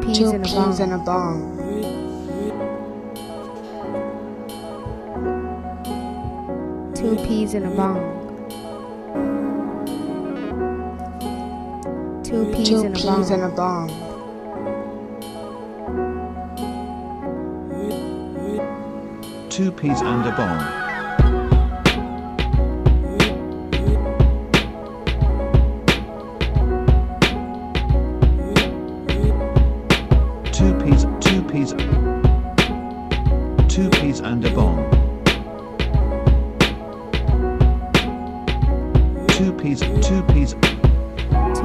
peas in a bong. Two peas in a bong. Two peas in a bong. Two peas and a bong. Two peas and a bong.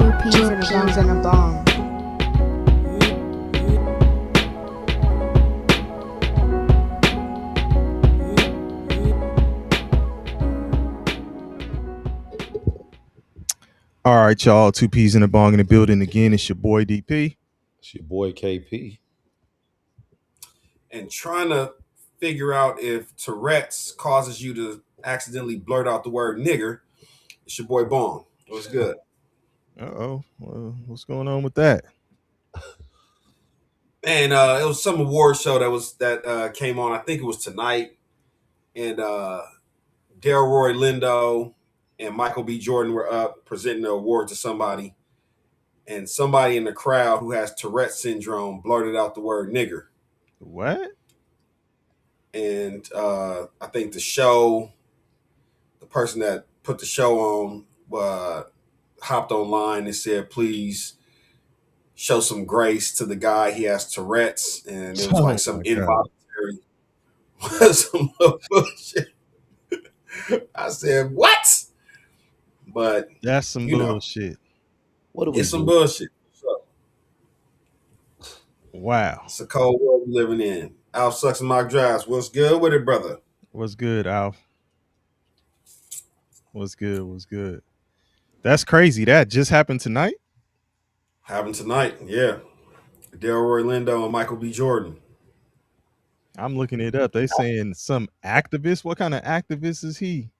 Two peas in a bong. All right, y'all. Two peas in a bong in the building again. It's your boy DP. It's your boy KP. And trying to figure out if Tourette's causes you to accidentally blurt out the word nigger. It's your boy Bong. What's good? Uh-oh. Well, what's going on with that? And it was some award show that came on. I think it was tonight. And Delroy Lindo and Michael B. Jordan were up presenting the award to somebody. And somebody in the crowd who has Tourette syndrome blurted out the word nigger. What? And I think the person that put the show on hopped online and said, please show some grace to the guy. He has Tourette's. And it was like some involuntary, some little bullshit. I said, what? But that's some bullshit. It's some bullshit. So, wow. It's a cold world we're living in. Alf Sucks and Mock Drives. What's good with it, brother? What's good, Alf? What's good? That's crazy. That just happened tonight? Happened tonight, yeah. Delroy Lindo and Michael B. Jordan. I'm looking it up. They saying some activist. What kind of activist is he?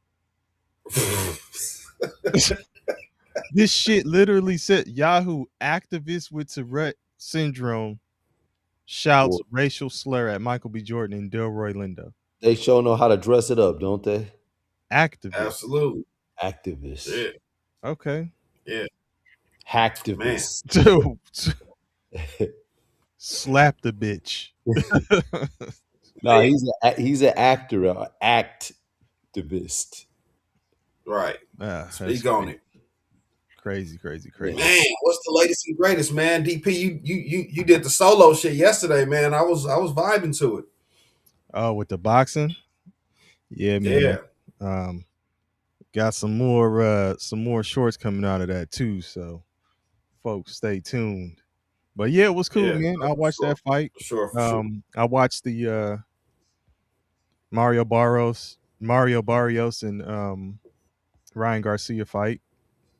This shit literally said Yahoo activist with Tourette syndrome shouts racial slur at Michael B. Jordan and Delroy Lindo. They sure know how to dress it up, don't they? Activist. Absolutely. Activist. Yeah. Okay. Yeah. Hacktivist. Dude. Slap the bitch. No, he's an actor, activist. Right. Speak on it. Crazy. Man, what's the latest and greatest, man? DP, you did the solo shit yesterday, man. I was vibing to it. Oh, with the boxing? Yeah, man. Yeah. Got some more shorts coming out of that too, so folks stay tuned. But yeah, it was cool, man. I watched that fight. Sure. I watched the Mario Barrios and Ryan Garcia fight.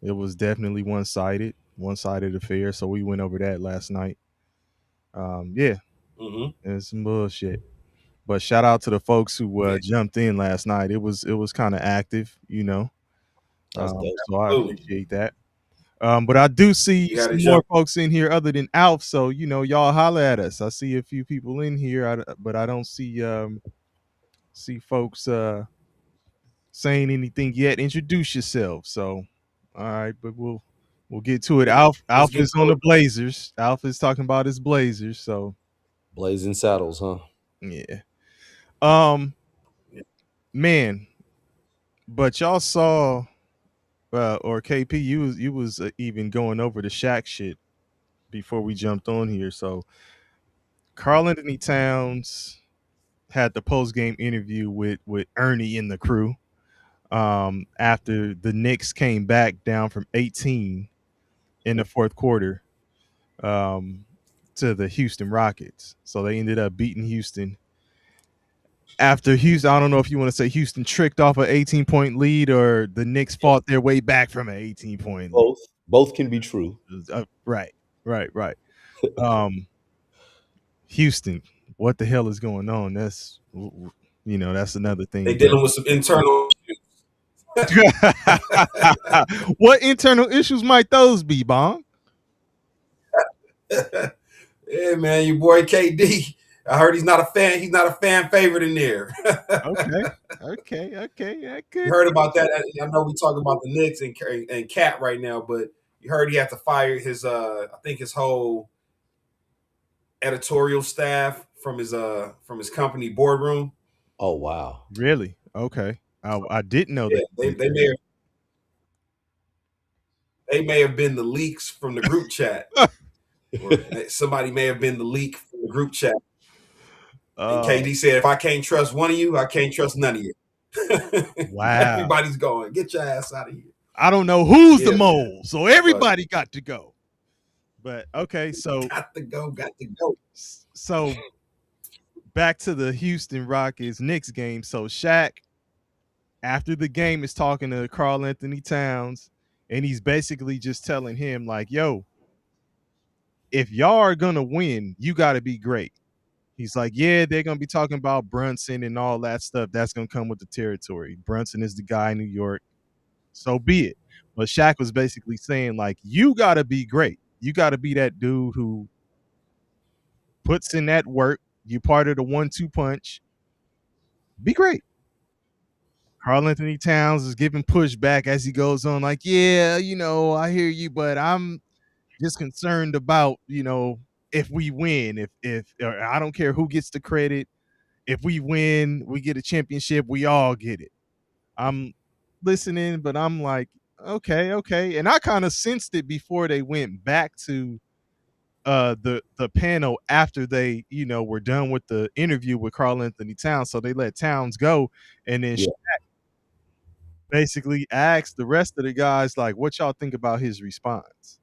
It was definitely one-sided affair. So we went over that last night. Yeah, and some bullshit. But shout out to the folks who jumped in last night. It was kind of active, you know. So I appreciate that. But I do see some more folks in here other than Alf. So y'all holler at us. I see a few people in here, but I don't see folks saying anything yet. Introduce yourself. So, all right, but we'll get to it. Alf is on the Blazers. Alf is talking about his Blazers. So, blazing saddles, huh? Yeah. Man, but y'all saw, or KP, you was even going over the Shaq shit before we jumped on here. So, Karl Anthony Towns had the post game interview with Ernie and the crew. After the Knicks came back down from 18 in the fourth quarter to the Houston Rockets. So they ended up beating Houston. After Houston, I don't know if you want to say Houston tricked off an 18-point lead or the Knicks fought their way back from an 18-point lead. Both can be true. Right. Houston, what the hell is going on? That's that's another thing. They dealing with some internal issues. What internal issues might those be, Bong? Yeah, man, your boy KD. I heard he's not a fan. He's not a fan favorite in there. Okay. Okay. That You could heard be. about that? I know we talking about the Knicks and Cat right now, but you heard he had to fire his I think his whole editorial staff from his company boardroom. Oh wow. Really? Okay. I didn't know Yeah, that. they may have been the leaks from the group chat, or somebody may have been the leak from the group chat. And Oh, KD said, "If I can't trust one of you, I can't trust none of you." wow. Everybody's going, get your ass out of here. I don't know who's the Yeah, man. mole, so everybody got to go. But okay, so Got to go, got to go. so back to the Houston Rockets Knicks game. So Shaq, after the game, is talking to Karl Anthony Towns, and he's basically just telling him, like, yo, if y'all are gonna win, you gotta be great. He's like, yeah, they're gonna be talking about Brunson and all that stuff. That's gonna come with the territory. Brunson is the guy in New York. So be it. But Shaq was basically saying, like, you gotta be great. You gotta be that dude who puts in that work. You part of the 1-2 punch. Be great. Karl Anthony Towns is giving pushback as he goes on, like, yeah, I hear you, but I'm just concerned about, if we win, if or I don't care who gets the credit. If we win, we get a championship, we all get it. I'm listening, but I'm like, okay. And I kind of sensed it before they went back to the panel after they, were done with the interview with Karl Anthony Towns. So they let Towns go, and then Yeah. basically asked the rest of the guys, like, what y'all think about his response.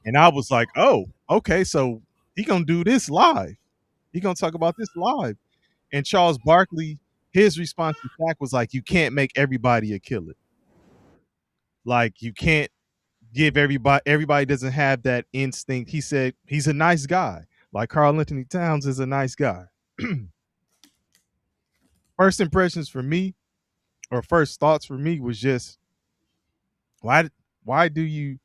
And I was like, oh, okay, so he gonna do this live. He gonna talk about this live. And Charles Barkley, his response to Shaq was like, you can't make everybody a killer. Like, you can't give everybody doesn't have that instinct. He said he's a nice guy. Like Karl Anthony Towns is a nice guy. First impressions for me, or first thoughts for me, was just why do you,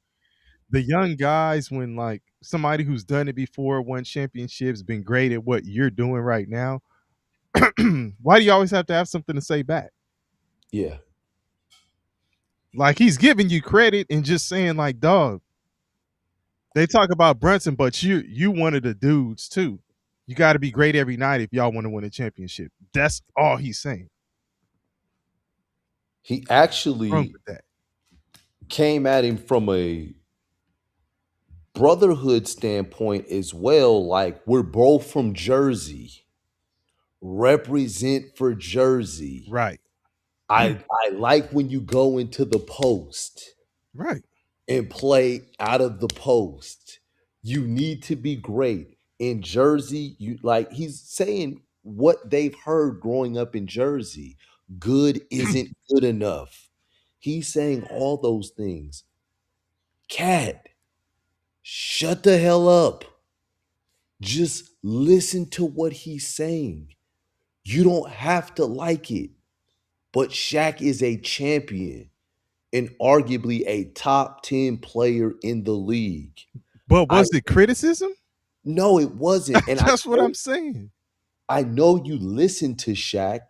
the young guys, when like somebody who's done it before, won championships, been great at what you're doing right now, why do you always have to have something to say back? Yeah. Like, he's giving you credit and just saying, like, dog, they talk about Brunson, but you one of the dudes too. You got to be great every night if y'all want to win a championship. That's all he's saying. He Wrong actually with that. came at him from a brotherhood standpoint as well. Like, we're both from Jersey. Represent for Jersey. Right. I like when you go into the post Right. and play out of the post. You need to be great. In Jersey, he's saying what they've heard growing up in Jersey. Good isn't good enough. He's saying all those things. Cat, shut the hell up. Just listen to what he's saying. You don't have to like it. But Shaq is a champion and arguably a top 10 player in the league. But was it criticism? No, it wasn't. And That's what I'm saying. I know you listened to Shaq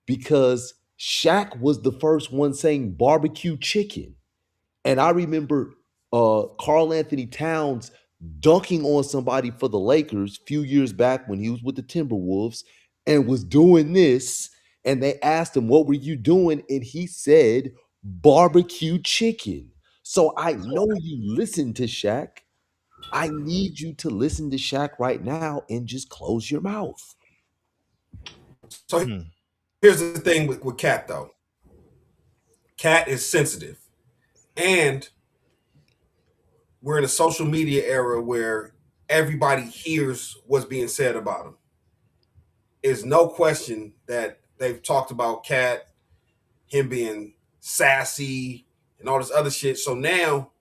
because Shaq was the first one saying barbecue chicken. And I remember Karl Anthony Towns dunking on somebody for the Lakers a few years back when he was with the Timberwolves and was doing this. And they asked him, what were you doing? And he said, barbecue chicken. So I know you listened to Shaq. I need you to listen to Shaq right now and just close your mouth. So here's the thing with Cat, though. Cat is sensitive. And we're in a social media era where everybody hears what's being said about him. There's no question that they've talked about Cat, him being sassy and all this other shit. So now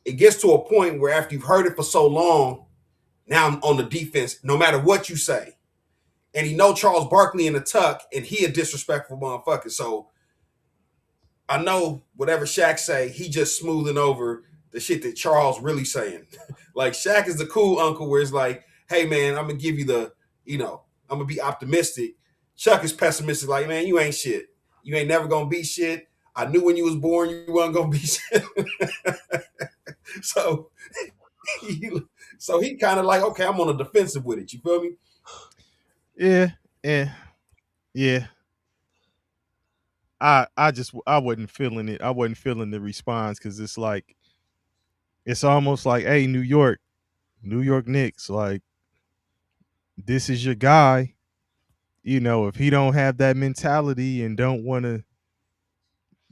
it gets to a point where after you've heard it for so long, now I'm on the defense no matter what you say. And he know Charles Barkley in the tuck, and he a disrespectful motherfucker. So I know whatever Shaq say, he just smoothing over the shit that Charles really saying. Like Shaq is the cool uncle where it's like, hey man, I'm gonna give you the, I'm gonna be optimistic. Chuck is pessimistic, like, man, you ain't shit. You ain't never gonna be shit. I knew when you was born you weren't gonna be shit. so he, so he kind of like, okay, I'm on the defensive with it. You feel me? Yeah. I wasn't feeling it. I wasn't feeling the response because it's like it's almost like, hey, New York Knicks, like this is your guy. If he don't have that mentality and don't want to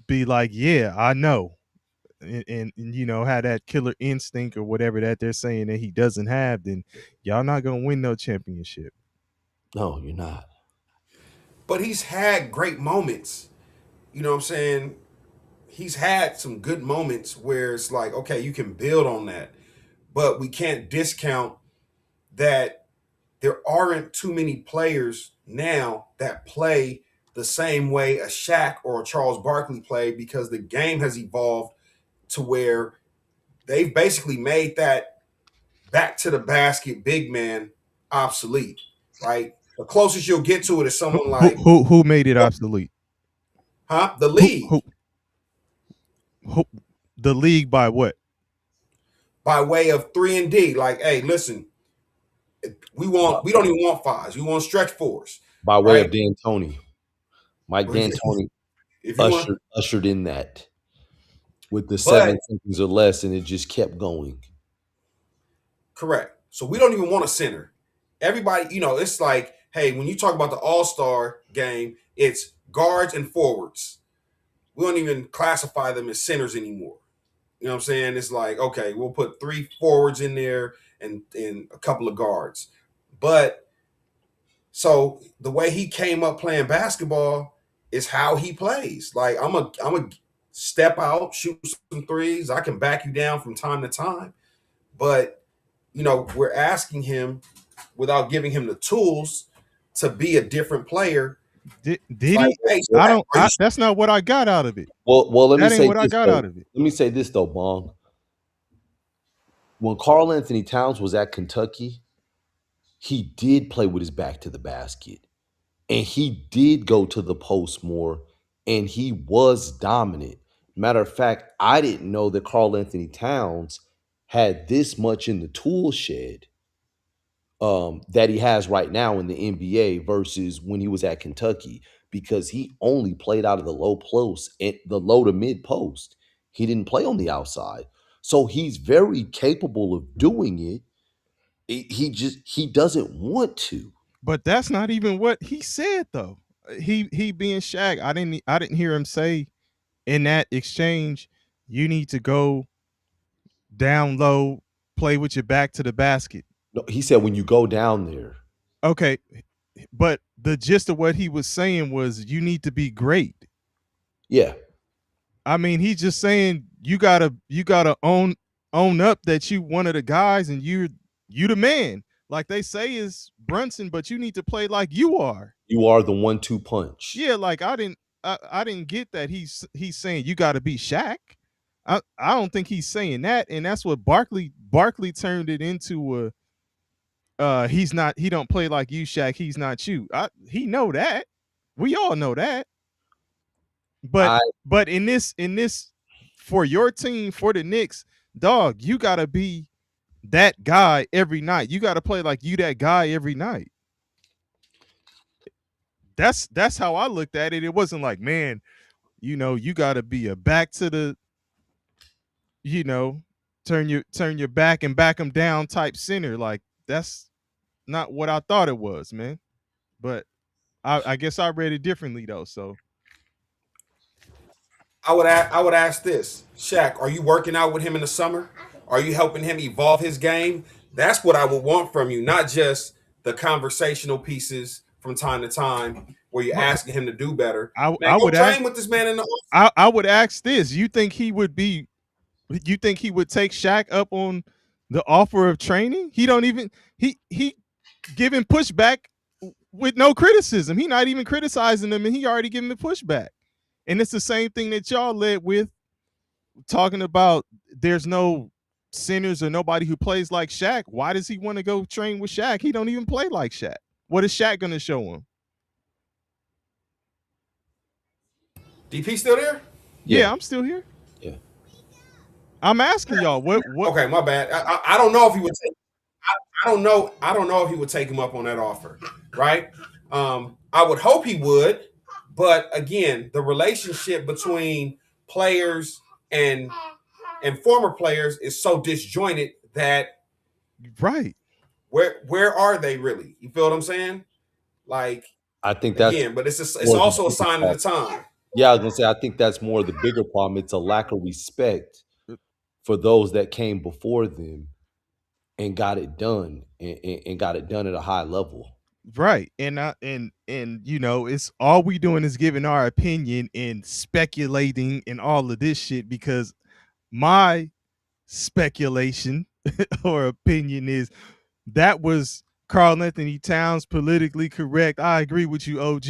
be like, yeah, I know, and have that killer instinct or whatever that they're saying that he doesn't have, then y'all not gonna win no championship. No, you're not. But he's had great moments. You know what I'm saying? He's had some good moments where it's like, okay, you can build on that. But we can't discount that there aren't too many players now that play the same way a Shaq or a Charles Barkley played, because the game has evolved to where they've basically made that back to the basket big man obsolete, right? The closest you'll get to it is someone like, Who made it obsolete? The Who, league, who, who the league by what? by way of 3-and-D. Like, hey, listen, we don't even want fives. We want stretch fours, By way right? of D'Antoni. Mike D'Antoni If you want, ushered in that with the but 7 seconds or less, and it just kept going. correct. So we don't even want a center. Everybody, it's like, hey, when you talk about the All-Star game, it's guards and forwards. We don't even classify them as centers anymore. You know what I'm saying? It's like, okay, we'll put 3 forwards in there and a couple of guards. But so the way he came up playing basketball is how he plays. Like, I'm a step out, shoot some threes. I can back you down from time to time. But, we're asking him without giving him the tools to be a different player. Did Like, he? hey, I don't. are you That's not what I got out of it. Well, let me That ain't say what I this got though. out of it. Let me say this though, Bong. When Karl Anthony Towns was at Kentucky, he did play with his back to the basket. And he did go to the post more, and he was dominant. Matter of fact, I didn't know that Karl Anthony Towns had this much in the tool shed that he has right now in the NBA versus when he was at Kentucky, because he only played out of the low post, the low to mid post. He didn't play on the outside. So he's very capable of doing it. He doesn't want to. But that's not even what he said though. He being Shaq, I didn't hear him say in that exchange, you need to go down low, play with your back to the basket. No, he said when you go down there. Okay, but the gist of what he was saying was you need to be great. Yeah. I mean, he's just saying you gotta own up that you one of the guys and you the man. Like they say is Brunson, but you need to play like you are. You are the 1-2 punch. Yeah, like I didn't get that he's saying you got to be Shaq. I don't think he's saying that, and that's what Barkley turned it into he don't play like you, Shaq. He's not you. He know that. We all know that. But I but in this for your team, for the Knicks, dog, you got to be that guy every night. You got to play like you that guy every night. That's how I looked at it. It wasn't like, man, you got to be a back to the, you know, turn your back and back them down type center. Like that's not what I thought it was, man. But I guess I read it differently though. So I would ask this, Shaq, are you working out with him in the summer? Are you helping him evolve his game? That's what I would want from you, not just the conversational pieces from time to time where you're asking him to do better. Man, I go would ask train with this man in the off. I would ask this. You think he would take Shaq up on the offer of training? He don't even he giving pushback with no criticism. He not even criticizing them, and he already giving the pushback. And it's the same thing that y'all led with talking about there's no centers or nobody who plays like Shaq. Why does he want to go train with Shaq? He don't even play like Shaq. What is Shaq going to show him? DP still there? Yeah, I'm still here. Yeah. I'm asking y'all what Okay, my bad. I don't know if he would take. I don't know. I don't know if he would take him up on that offer, right? I would hope he would, but again, the relationship between players and former players is so disjointed that right. where are they really? You feel what I'm saying? Like I think that's again, but it's more the also a bigger sign of the problem. time. Yeah, I was gonna say I think that's more the bigger problem. It's a lack of respect for those that came before them and got it done and got it done at a high level. Right. And you know, it's all we doing is giving our opinion and speculating and all of this shit because my speculation or opinion is that was Carl Anthony Towns politically correct. I agree with you, OG.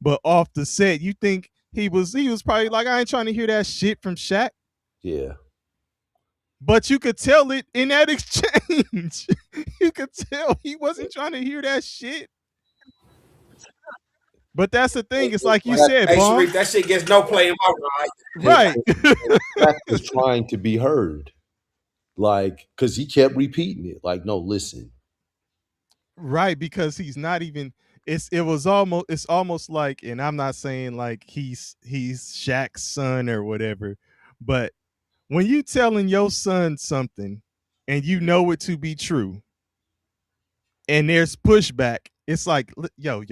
But off the set, you think he was probably like, I ain't trying to hear that shit from Shaq. Yeah. But you could tell it in that exchange. You could tell he wasn't trying to hear that shit. But that's the thing. It's like you said, Hey, Bomb. Sharif, that shit gets no play in my ride. Right. Shaq was trying to be heard. Like, because he kept repeating it. Like, no, listen. Right, because he's not even it's almost like, and I'm not saying like he's Shaq's son or whatever, but when you telling your son something and you know it to be true and there's pushback, it's like, yo,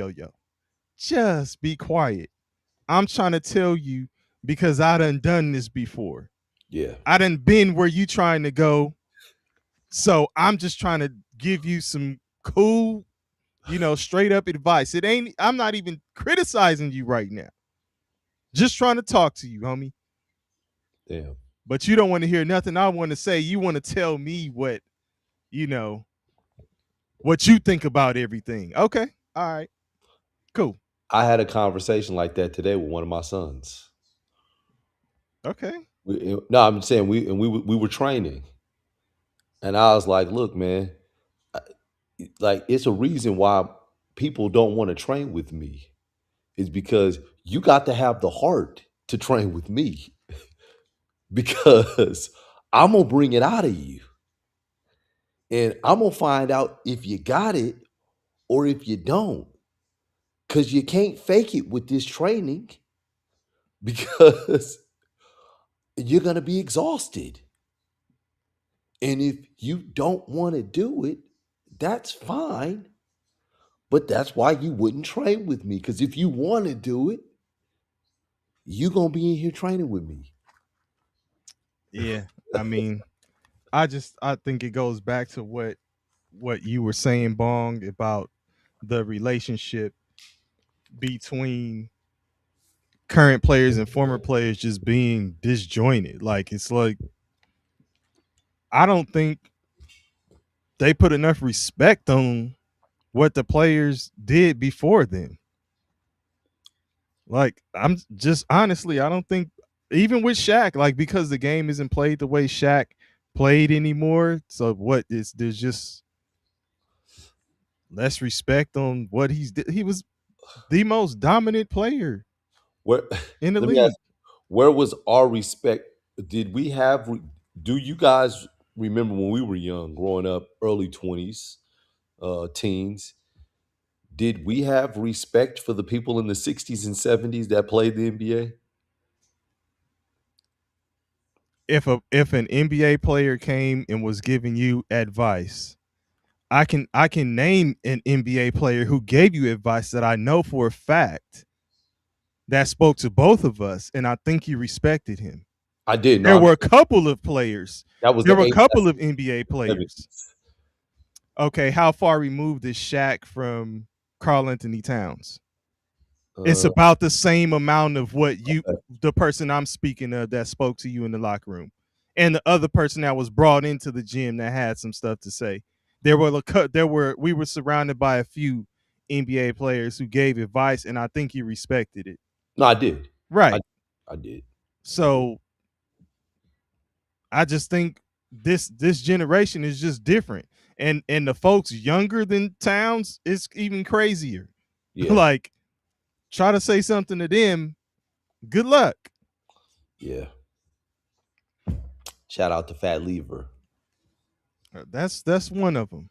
just be quiet. I'm trying to tell you because I done this before. Yeah. I done been where you trying to go. So I'm just trying to give you some cool, straight up advice. I'm not even criticizing you right now. Just trying to talk to you, homie. Yeah. But you don't want to hear nothing I want to say. You want to tell me what you think about everything. Okay. All right. Cool. I had a conversation like that today with one of my sons. Okay. No, I'm saying we were training, and I was like, "Look, man, like it's a reason why people don't want to train with me. Is because you got to have the heart to train with me, because I'm gonna bring it out of you, and I'm gonna find out if you got it or if you don't, because you can't fake it with this training, because you're gonna be exhausted." And if you don't want to do it, that's fine. But that's why you wouldn't train with me. Because if you want to do it, you're going to be in here training with me. Yeah. I mean, I think it goes back to what you were saying, Bong, about the relationship between current players and former players just being disjointed. Like, it's like, I don't think they put enough respect on what the players did before then. Like, I'm just honestly, I don't think even with Shaq, like, because the game isn't played the way Shaq played anymore. So there's just less respect on what he was the most dominant player Where, in the let me ask, league. where was our respect? Did we have, do you guys remember when we were young, growing up, early 20s, teens? Did we have respect for the people in the 60s and 70s that played the NBA? If an NBA player came and was giving you advice, I can name an NBA player who gave you advice that I know for a fact that spoke to both of us, and I think you respected him. I did. There No, were a couple of players. that was There the were a 80s, couple of NBA players. 70s. Okay, how far removed is Shaq from Carl Anthony Towns? It's Uh, about the same amount of what okay. the person I'm speaking of that spoke to you in the locker room, and the other person that was brought into the gym that had some stuff to say. We were surrounded by a few NBA players who gave advice, and I think you respected it. No, I did. I, Right. I did. I did. So I just think this generation is just different. And the folks younger than Towns is even crazier. Yeah, Like, try to say something to them, good luck. yeah. Shout out to Fat Lever. That's one of them.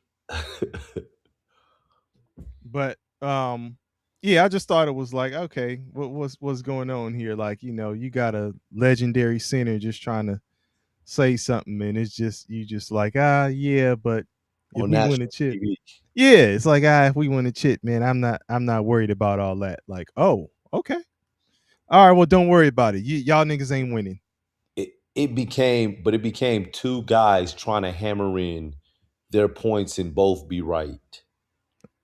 But yeah, I just thought it was like, okay, what's going on here? Like, you got a legendary center just trying to say something, and it's just you just like, yeah, but if On we win a national chip, TV. yeah, it's like, if we win a chip, man, I'm not worried about all that. Like, oh, okay. All right, well, don't worry about it. Y'all niggas ain't winning. It became two guys trying to hammer in their points and both be right.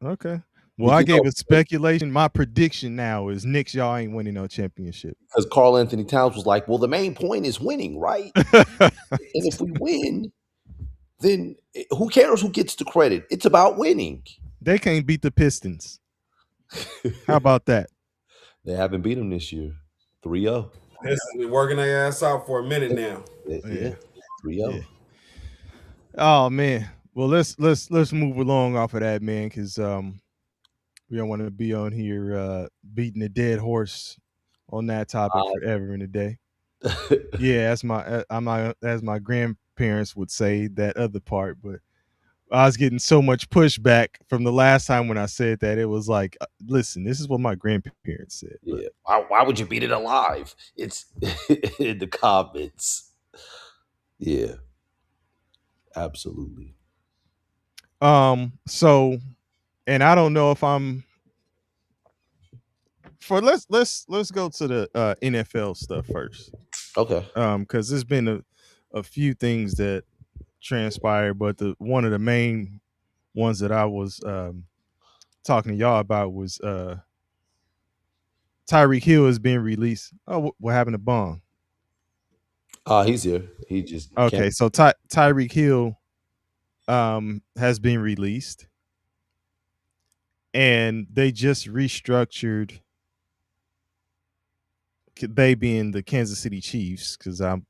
Okay. Well, I Because gave a speculation. My prediction now is Knicks, y'all ain't winning no championship. because Carl Anthony Towns was like, well, the main point is winning, right? And if we win, then who cares who gets the credit? It's about winning. They can't beat the Pistons. How about that? They haven't beat them this year. 3-0. This has been working their ass out for a minute now. Yeah, Yeah. 3-0. Yeah. Oh man. Well, let's move along off of that, man, because we don't want to be on here beating a dead horse on that topic forever and a day. Yeah, as my grandparents would say, that other part. But I was getting so much pushback from the last time when I said that. It was like, listen, this is what my grandparents said. But Yeah. Why would you beat it alive? It's in the comments. Yeah, absolutely. so, and I don't know if I'm for let's go to the NFL stuff first. Okay. Because there's been a few things that transpired, but the one of the main ones that I was talking to y'all about was Tyreek Hill is being released. Oh, what happened to Bong? He's here. He just can't. Okay, so Tyreek Hill has been released, and they just restructured. They being the Kansas City Chiefs, because I'm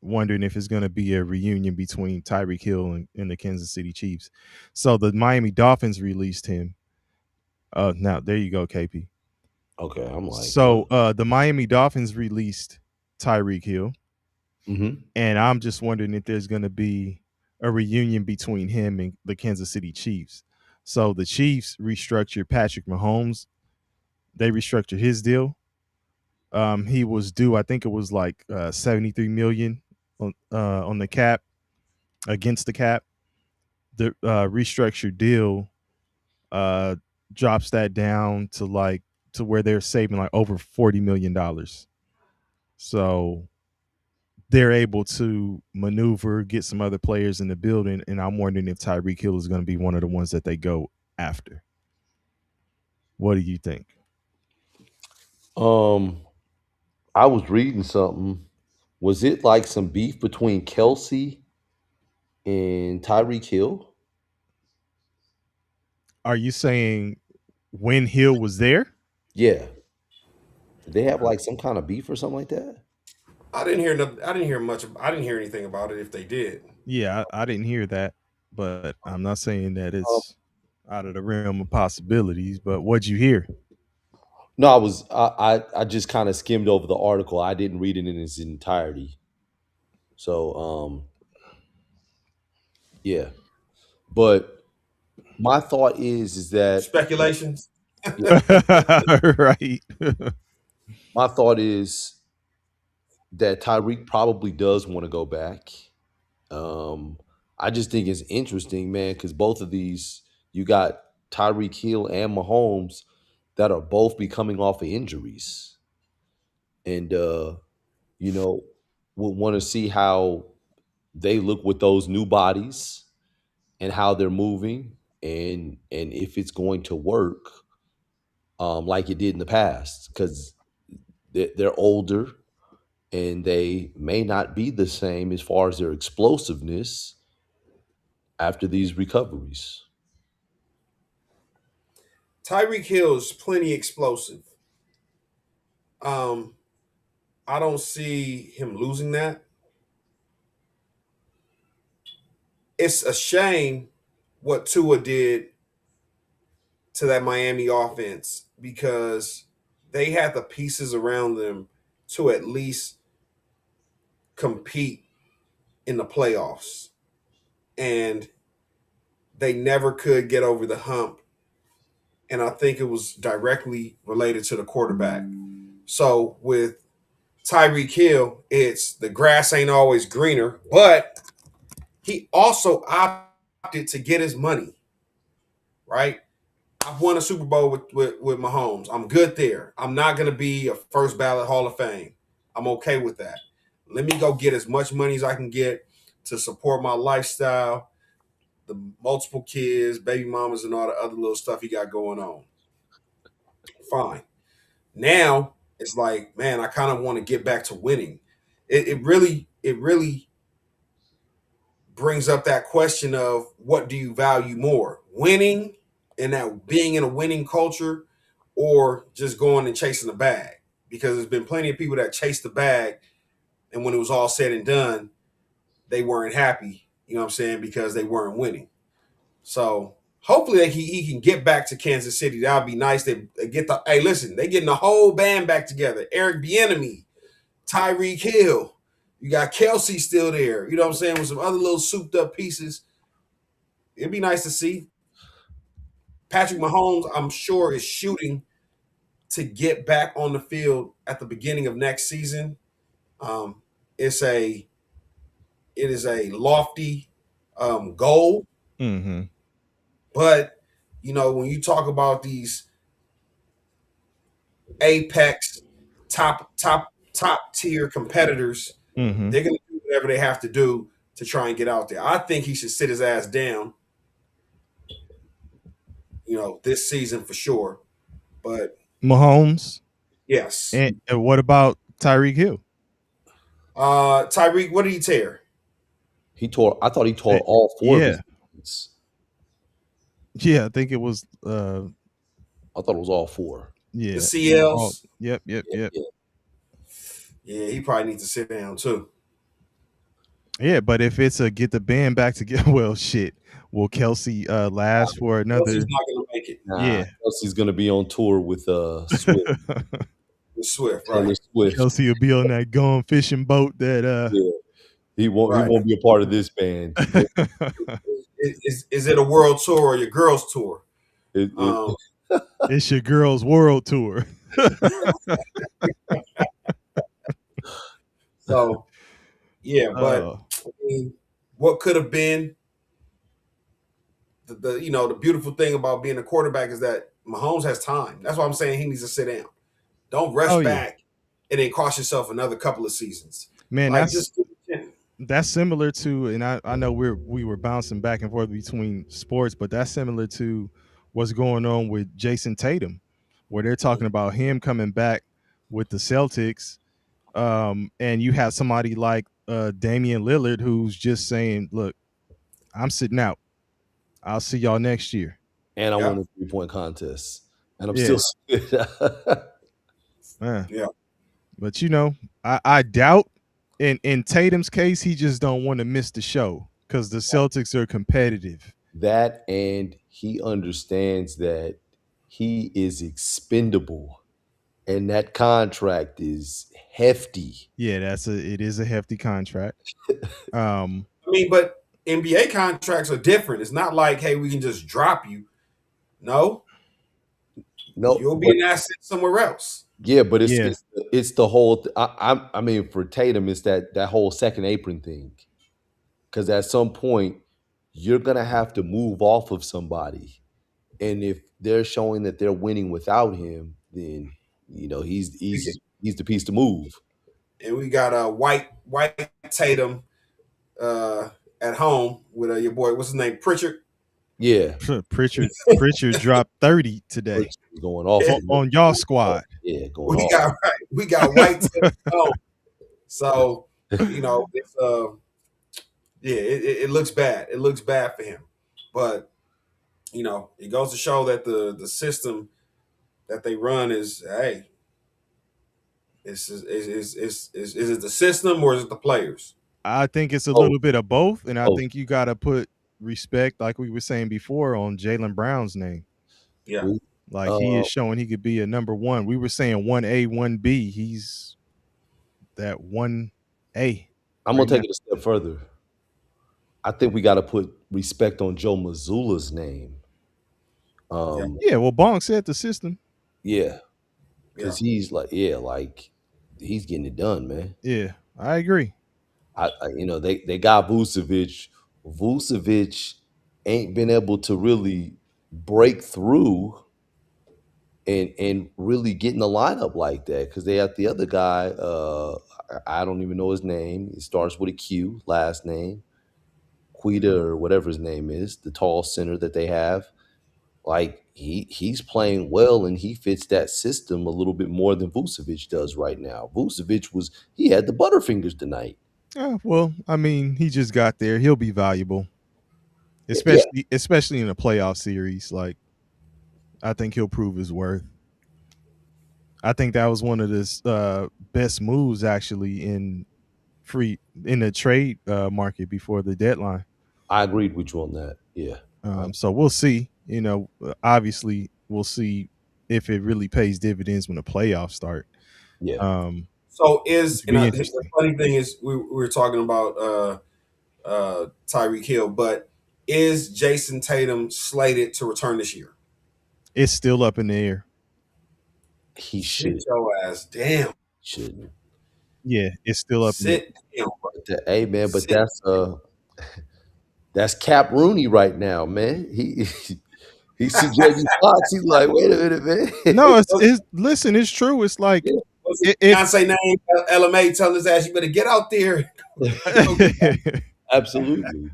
wondering if it's going to be a reunion between Tyreek Hill and the Kansas City Chiefs. So the Miami Dolphins released him. Now there you go, KP. Okay, I'm like, So the Miami Dolphins released Tyreek Hill, and I'm just wondering if there's going to be a reunion between him and the Kansas City Chiefs. So the Chiefs restructured Patrick Mahomes. They restructured his deal. He was due, I think it was like 73 million on the cap, against the cap. The restructured deal uh, drops that down to where they're saving like over $40 million. So they're able to maneuver, get some other players in the building, and I'm wondering if Tyreek Hill is going to be one of the ones that they go after. What do you think? I was reading something. Was it like some beef between Kelsey and Tyreek Hill? Are you saying when Hill was there? Yeah. Did they have like some kind of beef or something like that? I didn't hear no, I didn't hear much. I didn't hear anything about it. If they did, Yeah, I didn't hear that, but I'm not saying that Um, it's out of the realm of possibilities. But what'd you hear? no, I just kind of skimmed over the article. I didn't read it in its entirety. So yeah. But my thought is that speculations. yeah, Right. my thought is that Tyreek probably does want to go back. Um, I just think it's interesting, man, because both of these, you got Tyreek Hill and Mahomes that are both be coming off of injuries. And you know, we'll want to see how they look with those new bodies and how they're moving and if it's going to work like it did in the past because they're older and they may not be the same as far as their explosiveness after these recoveries. Tyreek Hill is plenty explosive. Um, I don't see him losing that. it's a shame what Tua did to that Miami offense because they had the pieces around them to at least compete in the playoffs. And they never could get over the hump. And I think it was directly related to the quarterback. So with Tyreek Hill, it's the grass ain't always greener, but he also opted to get his money, right? I've won a Super Bowl with Mahomes. I'm good there. I'm not going to be a first ballot Hall of Fame. I'm okay with that. Let me go get as much money as I can get to support my lifestyle, the multiple kids, baby mamas, and all the other little stuff he got going on. Fine. Now it's like, man, I kind of want to get back to winning. It really brings up that question of what do you value more, winning and that being in a winning culture, or just going and chasing the bag? Because there's been plenty of people that chase the bag, and when it was all said and done, they weren't happy. You know what I'm saying? Because they weren't winning. So hopefully that he can get back to Kansas City. That would be nice. They get the hey, listen, they getting the whole band back together. Eric Bieniemy, Tyreek Hill. You got Kelsey still there. You know what I'm saying? With some other little souped up pieces. It'd be nice to see. Patrick Mahomes, I'm sure, is shooting to get back on the field at the beginning of next season. Um, it's a it is a lofty goal, Mm-hmm. but when you talk about these apex top tier competitors, Mm-hmm. they're going to do whatever they have to do to try and get out there. I think he should sit his ass down, this season for sure. But Mahomes. yes, And what about Tyreek Hill? Tyreek, what did he tear? I thought he tore Eh, all four of Yeah. his ligaments. Yeah, I think it was I thought it was all four. The yeah. CLs. Yep. Yeah, yeah. Yeah, he probably needs to sit down too. Yeah, but if it's a get the band back together, well, shit. Will Kelsey last for Kelsey's another? not going to make it Nah, Yeah. Kelsey's gonna be on tour with Swift, with Swift, Taylor right? Swift. Kelsey will be on that gone fishing boat that Yeah, he won't. He Right. won't be a part of this band. Is it a world tour or your girls tour? It- it's your girls' world tour. So yeah, but Oh, I mean, what could have been the beautiful thing about being a quarterback is that Mahomes has time. That's why I'm saying he needs to sit down. Don't rush oh yeah, back and then cost yourself another couple of seasons. man. Like just give it 10. That's similar to, and I know we were bouncing back and forth between sports, but that's similar to what's going on with Jason Tatum, where they're talking about him coming back with the Celtics, and you have somebody like Damian Lillard who's just saying, "Look, I'm sitting out. I'll see y'all next year." and I Yeah. won a 3-point contest, and I'm Yeah. still. Yeah. But I doubt in Tatum's case, he just don't want to miss the show because the Celtics are competitive. That, and he understands that he is expendable, and that contract is hefty. Yeah, it is a hefty contract. I mean, but NBA contracts are different. It's not like, hey, we can just drop you. No, No, you'll be but an asset somewhere else. yeah, but Yeah. it's the whole. I mean, for Tatum, it's that whole second apron thing. Because at some point, you're gonna have to move off of somebody, and if they're showing that they're winning without him, then he's the piece to move. And we got a white Tatum at home with your boy. What's his name? Pritchard. Yeah, Pritchard dropped 30 today Pritchard's going off on y'all squad. Yeah, going off. We got white Tatum at home. So it's it looks bad. It looks bad for him, but it goes to show that the system that they run is hey. Is it the system or is it the players? I think it's a Oh, little bit of both, and I oh, think you got to put respect, like we were saying before, on Jalen Brown's name. Yeah. we, Like he uh, is showing he could be a number one. We were saying 1A, 1B. He's that 1A I'm gonna right now. take it a step further. I think we got to put respect on Joe Mazzulla's name. Yeah. Yeah, well, Bonk said the system. Yeah, Yeah. because he's like, yeah, like he's getting it done, man. Yeah, I agree. They got Vucevic. Vucevic ain't been able to really break through and really get in the lineup like that because they have the other guy. I don't even know his name. It starts with a Q, last name Quita or whatever his name is. The tall center that they have, like he's playing well and he fits that system a little bit more than Vucevic does right now. Vucevic he had the butterfingers tonight. Well, I mean, he just got there. He'll be valuable, Yeah, especially in a playoff series. Like I think he'll prove his worth. I think that was one of the best moves actually in the trade market before the deadline. I agreed with you on that. Yeah, So we'll see. Obviously, we'll see if it really pays dividends when the playoffs start. yeah. So Which would and be the interesting. funny thing is we were talking about Tyreek Hill, but is Jason Tatum slated to return this year? It's still up in the air. He Sit should your ass down. shouldn't. Yeah, it's still up in the Sit down. Hey man, but Sit. that's Cap Rooney right now, man. He see Jamie Foxx. He's like, wait a minute, No, man. listen, it's true. It's like What's his if fiance name? LMA telling his ass, you better get out there. Go get that. Absolutely.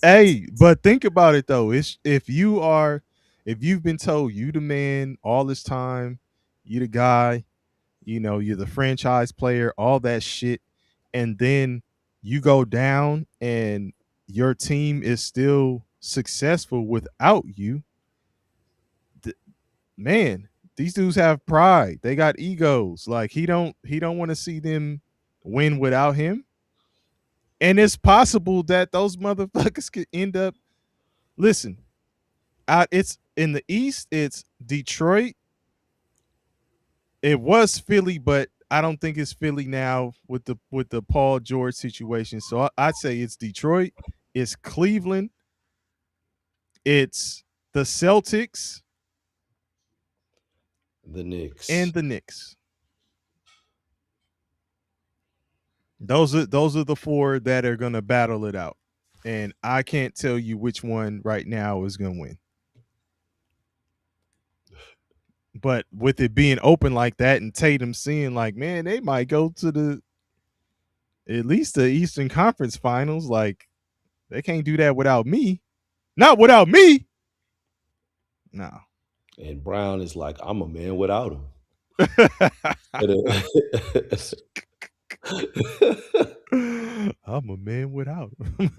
hey, but think about it though. It's if you've been told you the man all this time, you the guy, you're the franchise player, all that shit, and then you go down and your team is still successful without you. Man, these dudes have pride. They got egos. Like he don't want to see them win without him. And it's possible that those motherfuckers could end up. Listen, it's in the East. It's Detroit. It was Philly, but I don't think it's Philly now with the Paul George situation. So I'd say it's Detroit. It's Cleveland. It's the Celtics The Knicks. and the Knicks. Those are the four that are gonna battle it out, and I can't tell you which one right now is gonna win. But with it being open like that, and Tatum seeing like, man, they might go to at least the Eastern Conference Finals. Like they can't do that without me. Not without me. No. And Brown is like, I'm a man without him. I'm a man without him.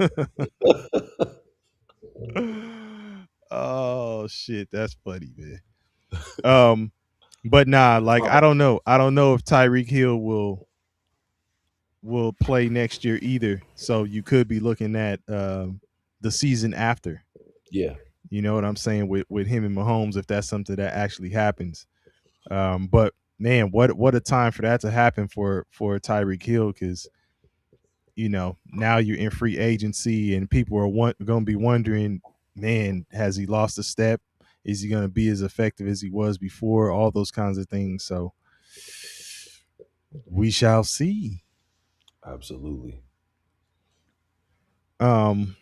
Oh shit, that's funny, man. But nah, like I don't know. I don't know if Tyreek Hill will play next year either. So you could be looking at the season after. Yeah, You know what I'm saying with him and Mahomes if that's something that actually happens. But man, what a time for that to happen for Tyreek Hill because now you're in free agency and people are going to be wondering, man, has he lost a step? Is he going to be as effective as he was before? All those kinds of things. So we shall see. absolutely. Um,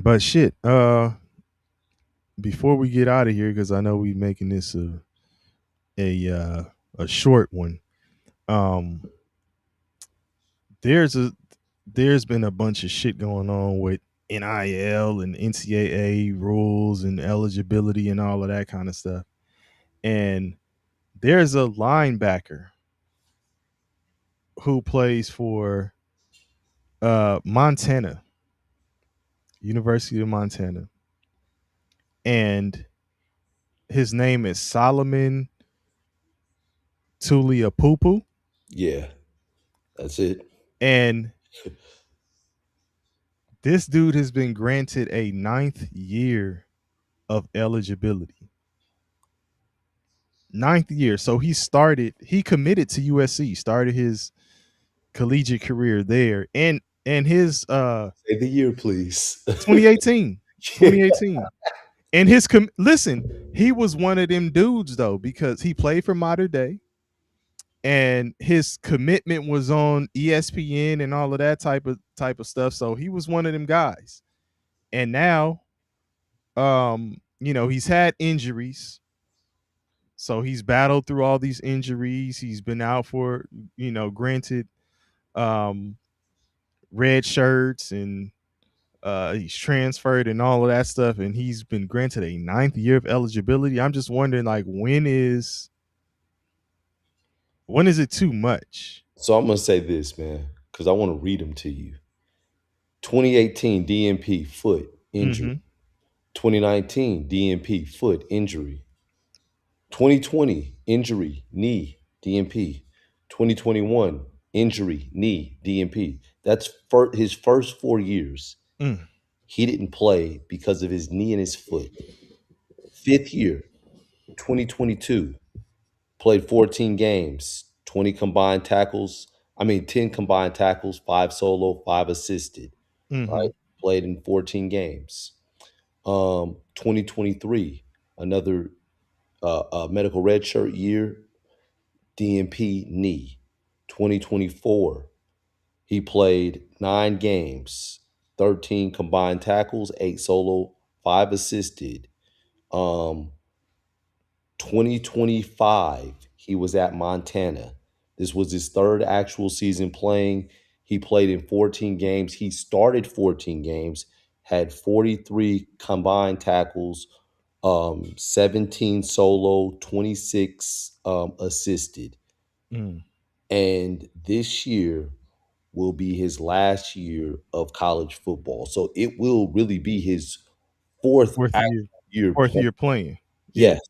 but shit. Before we get out of here, because I know we making this a short one. Um, there's been a bunch of shit going on with NIL and NCAA rules and eligibility and all of that kind of stuff. And there's a linebacker who plays for Montana, University of Montana. And his name is Solomon Tuliapupu. Yeah, that's it. And This dude has been granted a ninth year of eligibility. Ninth year. So he committed to USC, started his collegiate career there. And his Say the year, please. 2018. 2018. And listen, he was one of them dudes though, because he played for Mater Day and his commitment was on ESPN and all of that type of stuff. So he was one of them guys. And now he's had injuries. So he's battled through all these injuries. He's been out for, granted um red shirts and he's transferred and all of that stuff, and he's been granted a ninth year of eligibility. I'm just wondering, like, when is it too much? So I'm gonna say this, man, because I want to read them to you. 2018 DNP foot injury. Mm-hmm. 2019 DNP foot injury. 2020 injury knee DNP. 2021 injury knee DNP. That's for his first 4 years. Mm. He didn't play because of his knee and his foot. Fifth year, 2022, played 14 games, 20 combined tackles. 10 combined tackles, 5 solo, 5 assisted. Mm-hmm. Right, played in 14 games. 2023, another medical redshirt year, DNP knee. 2024, he played 9 games, 13 combined tackles, 8 solo, 5 assisted. Um, 2025, he was at Montana. This was his third actual season playing. He played in 14 games. He started 14 games, had 43 combined tackles, 17 solo, 26 assisted. Mm. And this year will be his last year of college football. So it will really be his fourth Fourth actual year. year Fourth playing. year playing. Yeah. Yes,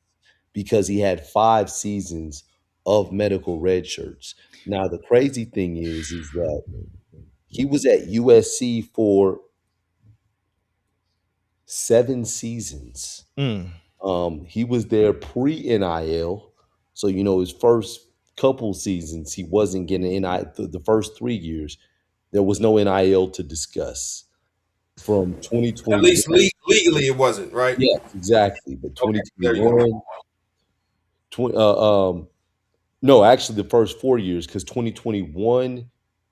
because he had 5 seasons of medical red shirts. Now the crazy thing is that he was at USC for 7 seasons. Mm. He was there pre NIL, so his first couple seasons he wasn't getting NIL. The first 3 years there was no NIL to discuss. From At 2021, least legally, it wasn't right. yes, exactly. But Okay, there you go. 2021, no, actually the first 4 years, because 2021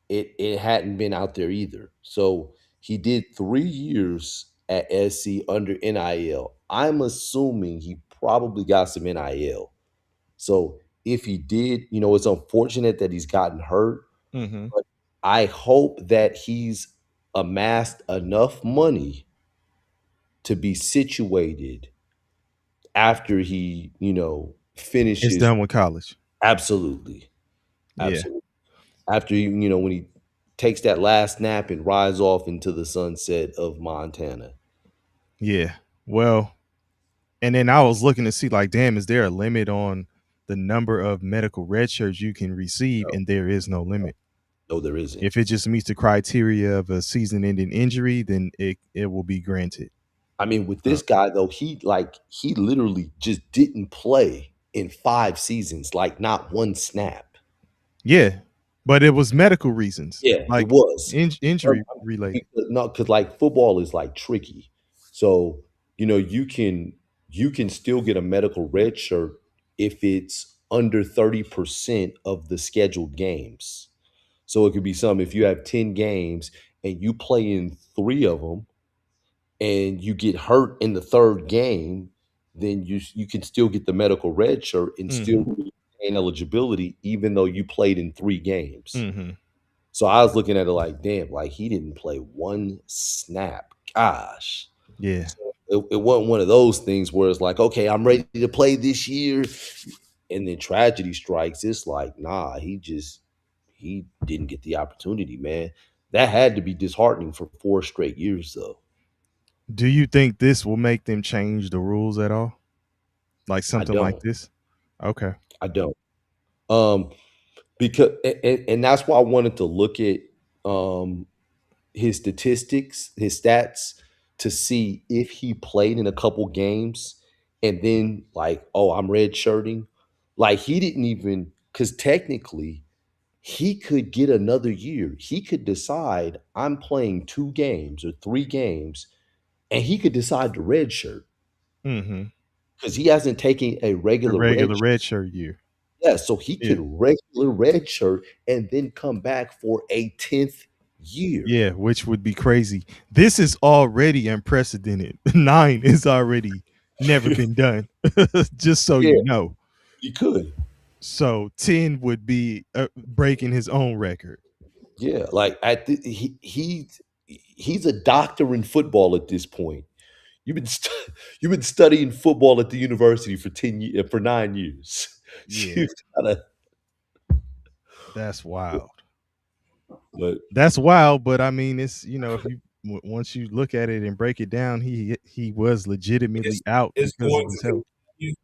it hadn't been out there either. So he did 3 years at SC under NIL. I'm assuming he probably got some NIL. So if he did, it's unfortunate that he's gotten hurt, Mm-hmm. but I hope that he's amassed enough money to be situated after he, It's finishes. done with college. Absolutely. Yeah. Absolutely. After when he takes that last nap and rides off into the sunset of Montana. Yeah. Well, and then I was looking to see, like, damn, is there a limit on the number of medical red shirts you can receive? No, And there is no limit. no, there isn't. If it just meets the criteria of a season-ending injury, then it will be granted. With Uh, this guy though, he literally just didn't play in 5 seasons, like not one snap. yeah, but it was medical reasons, Yeah, it like was. injury related. Because like football is like tricky. So, you can still get a medical red shirt if it's under 30% of the scheduled games. So it could be some if you have 10 games and you play in 3 of them and you get hurt in the third game, then you can still get the medical red shirt and still Mm-hmm. gain eligibility even though you played in 3 games. Mm-hmm. So I was looking at it like, damn, like he didn't play one snap. Gosh. Yeah, It wasn't one of those things where it's like, okay, I'm ready to play this year. And then tragedy strikes. It's like, nah, he didn't get the opportunity, man. That had to be disheartening for 4 straight years, though. do you think this will make them change the rules at all, like I something like don't. this? Okay. I don't. Um, because and that's why I wanted to look at um, his statistics, his stats, to see if he played in a couple games, and then like, oh, I'm red shirting. Like he didn't even, because technically he could get another year. He could decide I'm playing 2 games or 3 games, and he could decide to redshirt Mm-hmm. because he hasn't taken a The regular regular red. red shirt year. Yeah, so he Yeah. could regular redshirt and then come back for a 10th year. Yeah, which would be crazy. This is already unprecedented. 9 is already never been done. Just so Yeah, you know. he could. So 10 would be breaking his own record. Yeah, like he's a doctor in football at this point. You've been you've been studying football at the university for 9 years. Yeah, You've gotta, that's wild. but That's wild, but I mean, it's if you once you look at it and break it down, he was legitimately It's out it's because of going his to health. continue.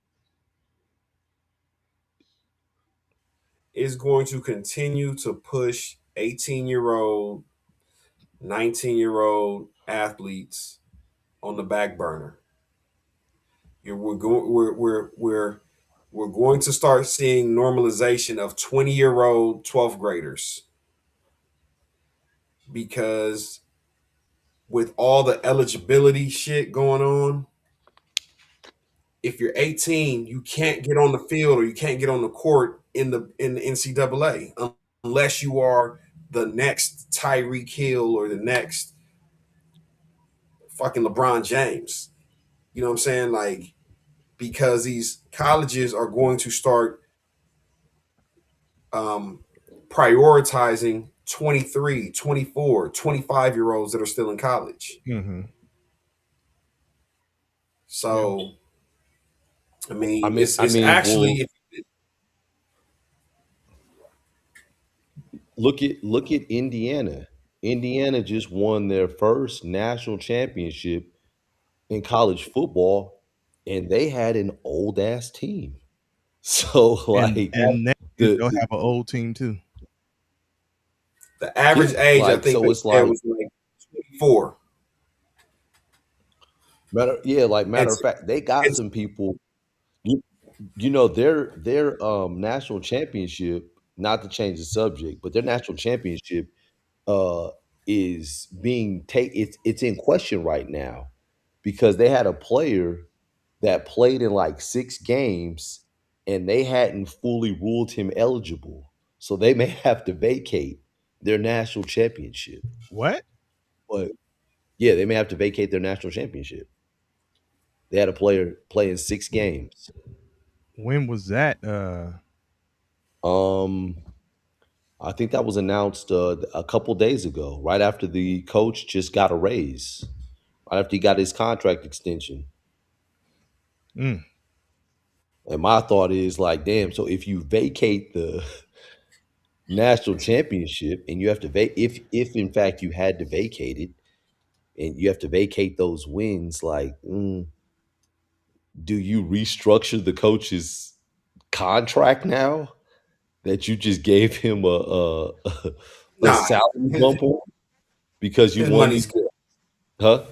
Is going to continue to push 18-year-old, 19-year-old athletes on the back burner. We're going to start seeing normalization of 20-year-old 12th graders because with all the eligibility shit going on, if you're 18, you can't get on the field or you can't get on the court in the NCAA unless you are the next Tyreek Hill or the next fucking LeBron James. You know what I'm saying? Like, because these colleges are going to start um, prioritizing 23, 24, 25 year olds that are still in college. Mm-hmm. Yeah. So, I mean, I it's mean, well, actually look at Indiana. Indiana just won their first national championship in college football, and they had an old ass team. So And like next year the, they'll the have an old team too. the average yeah, age, I like think so they it's said like was like 24. matter of It's fact, they got it's some people. You, their national championship. Not to change the subject, but their national championship uh is being it's in question right now because they had a player that played in like 6 games and they hadn't fully ruled him eligible. So they may have to vacate their national championship. What? But yeah, they may have to vacate their national championship. They had a player play in 6 games. When was that? Um, I think that was announced a couple days ago, right after the coach just got a raise, right after he got his contract extension. Mm, And my thought is like, damn, so if you vacate the national championship and you have to if in fact you had to vacate it and you have to vacate those wins, like, do you restructure the coach's contract now that you just gave him a nah. salary His, bump on because you his won money's these? good. Huh?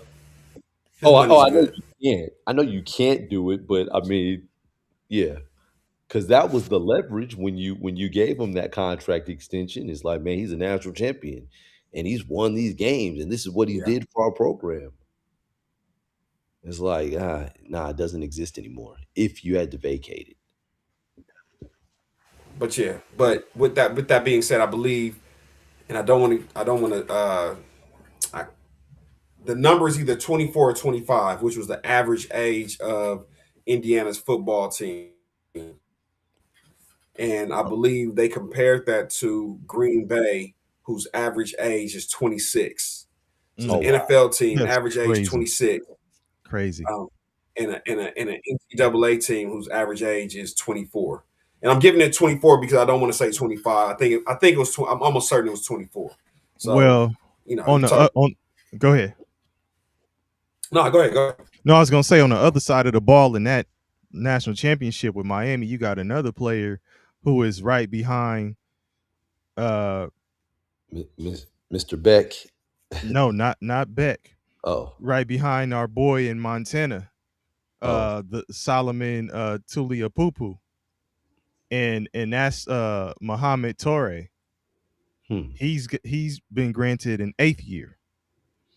His money's I know good. you can't. I know you can't do it, but I mean, yeah, because that was the leverage when you gave him that contract extension. It's like, man, he's a national champion, and he's won these games, and this is what he Yeah, did for our program. It's like, nah, it doesn't exist anymore. If you had to vacate it, but yeah, but with that being said, I believe, and I don't want to. I, the number is either 24 or 25, which was the average age of Indiana's football team. And I believe they compared that to Green Bay, whose average age is 26. So oh mm, the wow, NFL team, that's average age crazy. 26, Crazy. um, and an NCAA team whose average age is 24. And I'm giving it 24 because I don't want to say 25. I think it was. I'm almost certain it was 24. So Well, you on the talk. on go ahead. No, go ahead. Go ahead. No, I was gonna say on the other side of the ball in that national championship with Miami, you got another player who is right behind uh Mr. Beck. No, not Beck. Oh, Right behind our boy in Montana, oh, the Solomon Tuliapupu, and that's Muhammad Torre. hmm. He's been granted an 8th year.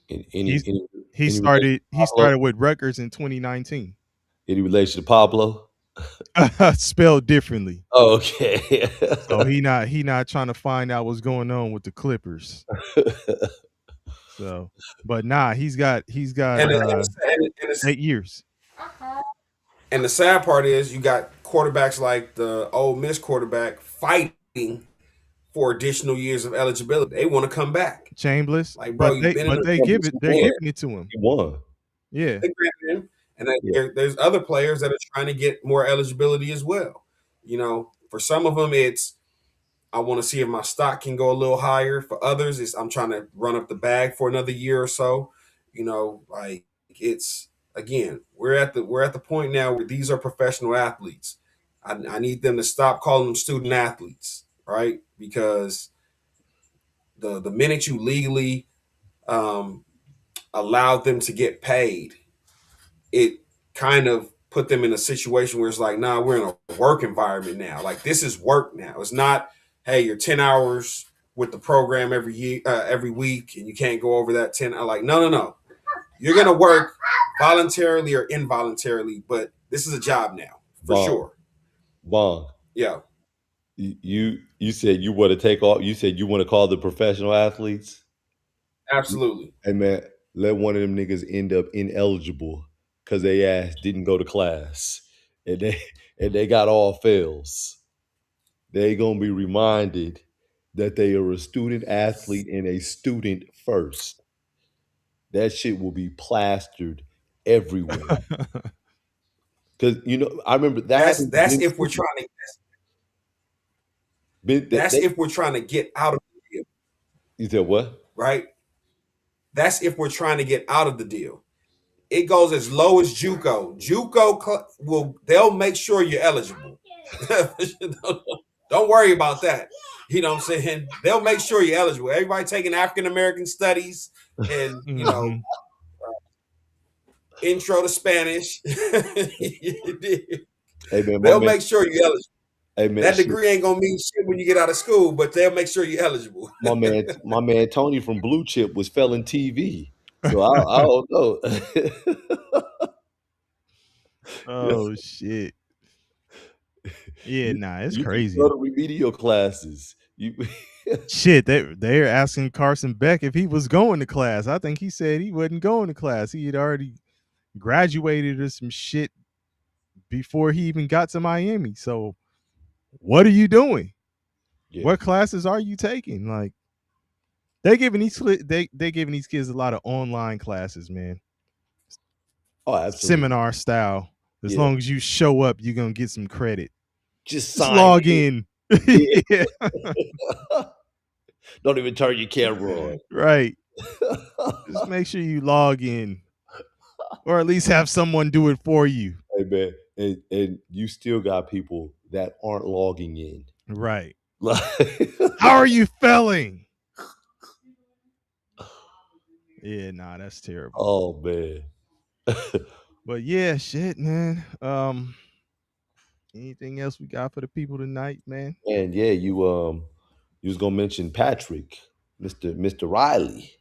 Any He's any he any relation started to he Pablo? started with Rutgers in 2019. Any relation to Pablo? Spelled differently. Oh, okay. So he not trying to find out what's going on with the Clippers. So, but nah, he's got And the 8 years. and the sad part is you got quarterbacks like the Ole Miss quarterback fighting for additional years of eligibility. They want to come back. Chambliss, Like, bro, but you've they been in but the they Yeah, give but it you they're won. giving it to him. You won. Yeah. they granted him, and Yeah. there's other players that are trying to get more eligibility as well. For some of them, it's I want to see if my stock can go a little higher. For others, it's I'm trying to run up the bag for another year or so. Like it's again, we're at the point now where these are professional athletes. I need them to stop calling them student athletes, right? Because the minute you legally um, allow them to get paid, it kind of put them in a situation where it's like, nah, we're in a work environment now. Like this is work now. It's not, hey, you're 10 hours with the program every week, and you can't go over that 10. I'm like, no, no, no. You're gonna work voluntarily or involuntarily, but this is a job now for Vaughn. sure. Vaughn. Yeah, You said you want to take off. You said you want to call the professional athletes. absolutely. Hey man, let one of them niggas end up ineligible because they ass didn't go to class and they and they got all fails. They gonna be reminded that they are a student athlete and a student first. That shit will be plastered everywhere. Cause I remember that That's happened to that's Ben if we're Simmons. trying to Ben, that's if we're trying to get out of the deal, you said what? right? That's if we're trying to get out of the deal. It goes as low as JUCO. They'll make sure you're eligible. Don't worry about that. You know what I'm saying? They'll make sure you're eligible. Everybody taking African American studies and Mhm. intro to Spanish. Hey man, They'll make sure you're eligible. hey man, That shit. degree ain't gonna mean shit when you get out of school, but they'll make sure you're eligible. My man Tony from Blue Chip was felling TV. So I don't know. Yeah. Oh shit. Yeah, You, nah, it's you can go crazy. to remedial classes. You Shit, they're asking Carson Beck if he was going to class. I think he said he wasn't going to class. He had already graduated or some shit before he even got to Miami. So what are you doing? yeah. What classes are you taking? Like they giving these kids a lot of online classes, man. Oh, absolutely. Seminar style. As Yeah. long as you show up, you're gonna get some credit. Just Just sign log in. in. Yeah. Yeah, Don't even turn your camera right. on. Just make sure you log in, or at least have someone do it for you. Hey man, and you still got people that aren't logging in. Right. Like, How are you failing? Yeah, nah, that's terrible. oh man. But yeah, shit, man. Anything else we got for the people tonight, man? And yeah, you was gonna mention Patrick, Mr. Riley.